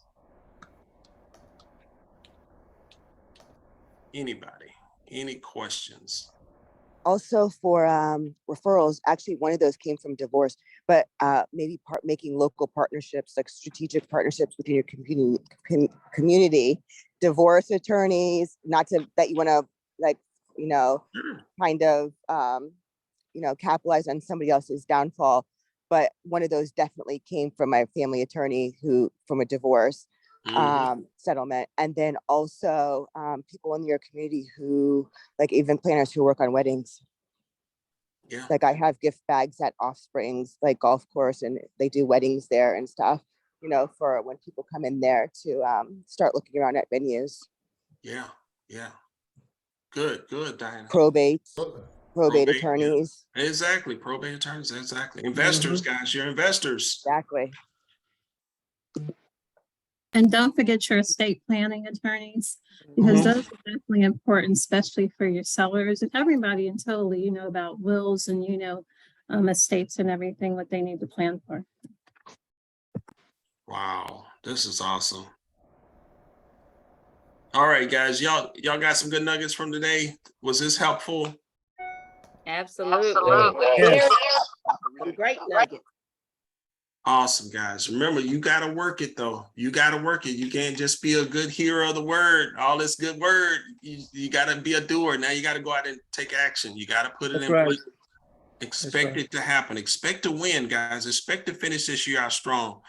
B: Anybody? Any questions?
K: also for referrals, actually one of those came from divorce, but maybe making local partnerships, like strategic partnerships within your community, divorce attorneys, not to, that you want to like, you know, kind of, you know, capitalize on somebody else's downfall. But one of those definitely came from my family attorney who, from a divorce settlement. And then also people in your community who, like event planners who work on weddings.
B: Yeah.
K: Like I have gift bags at Offsprings, like golf course, and they do weddings there and stuff, you know, for when people come in there to start looking around at venues.
B: Yeah. Yeah. Good, Diana.
K: Probate attorneys.
B: Yeah. Exactly. Probate attorneys. Exactly. Investors, guys, you're investors.
K: Exactly.
J: And don't forget your estate planning attorneys, because those are definitely important, especially for your sellers and everybody in total, you know, about wills and, you know, estates and everything, what they need to plan for.
B: Wow, this is awesome. All right, guys, y'all got some good nuggets from today. Was this helpful?
I: Absolutely.
C: Yes.
F: Great nugget.
B: Awesome, guys. Remember, you got to work it, though. You got to work it. You can't just be a good hearer of the word, all this good word. You got to be a doer. Now you got to go out and take action. You got to put it in place. Expect it to happen. Expect to win, guys. Expect to finish this year out strong.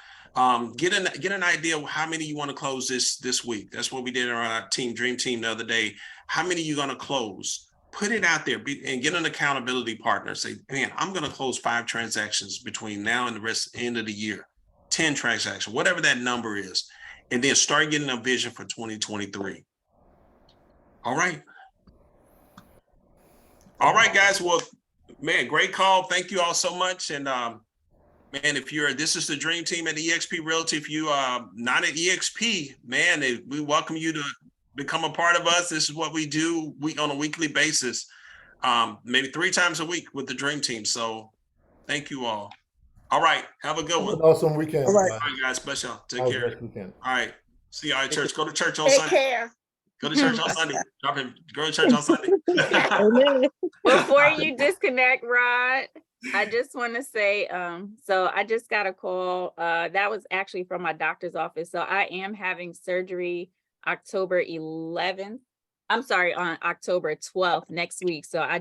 B: Get an idea of how many you want to close this week. That's what we did on our dream team the other day. How many you going to close? Put it out there and get an accountability partner. Say, man, I'm going to close 5 transactions between now and the end of the year, 10 transactions, whatever that number is. And then start getting a vision for 2023. All right. All right, guys. Well, man, great call. Thank you all so much. And man, this is the dream team at Exp Realty. If you are not at EXP, man, we welcome you to become a part of us. This is what we do on a weekly basis, maybe 3 times a week with the dream team. So thank you all. All right. Have a good one.
D: Awesome weekend.
K: All right.
B: All right, guys. Bless y'all. Take
D: Have a
B: care.
D: blessed weekend.
B: All right. See y'all at church. Go to church on
F: Take
B: Sunday.
F: care.
B: Go to church on Sunday. Go to church on Sunday.
I: Before you disconnect, Rod, I just want to say, so I just got a call. That was actually from my doctor's office. So I am having surgery October 11th. I'm sorry, on October 12th next week. So I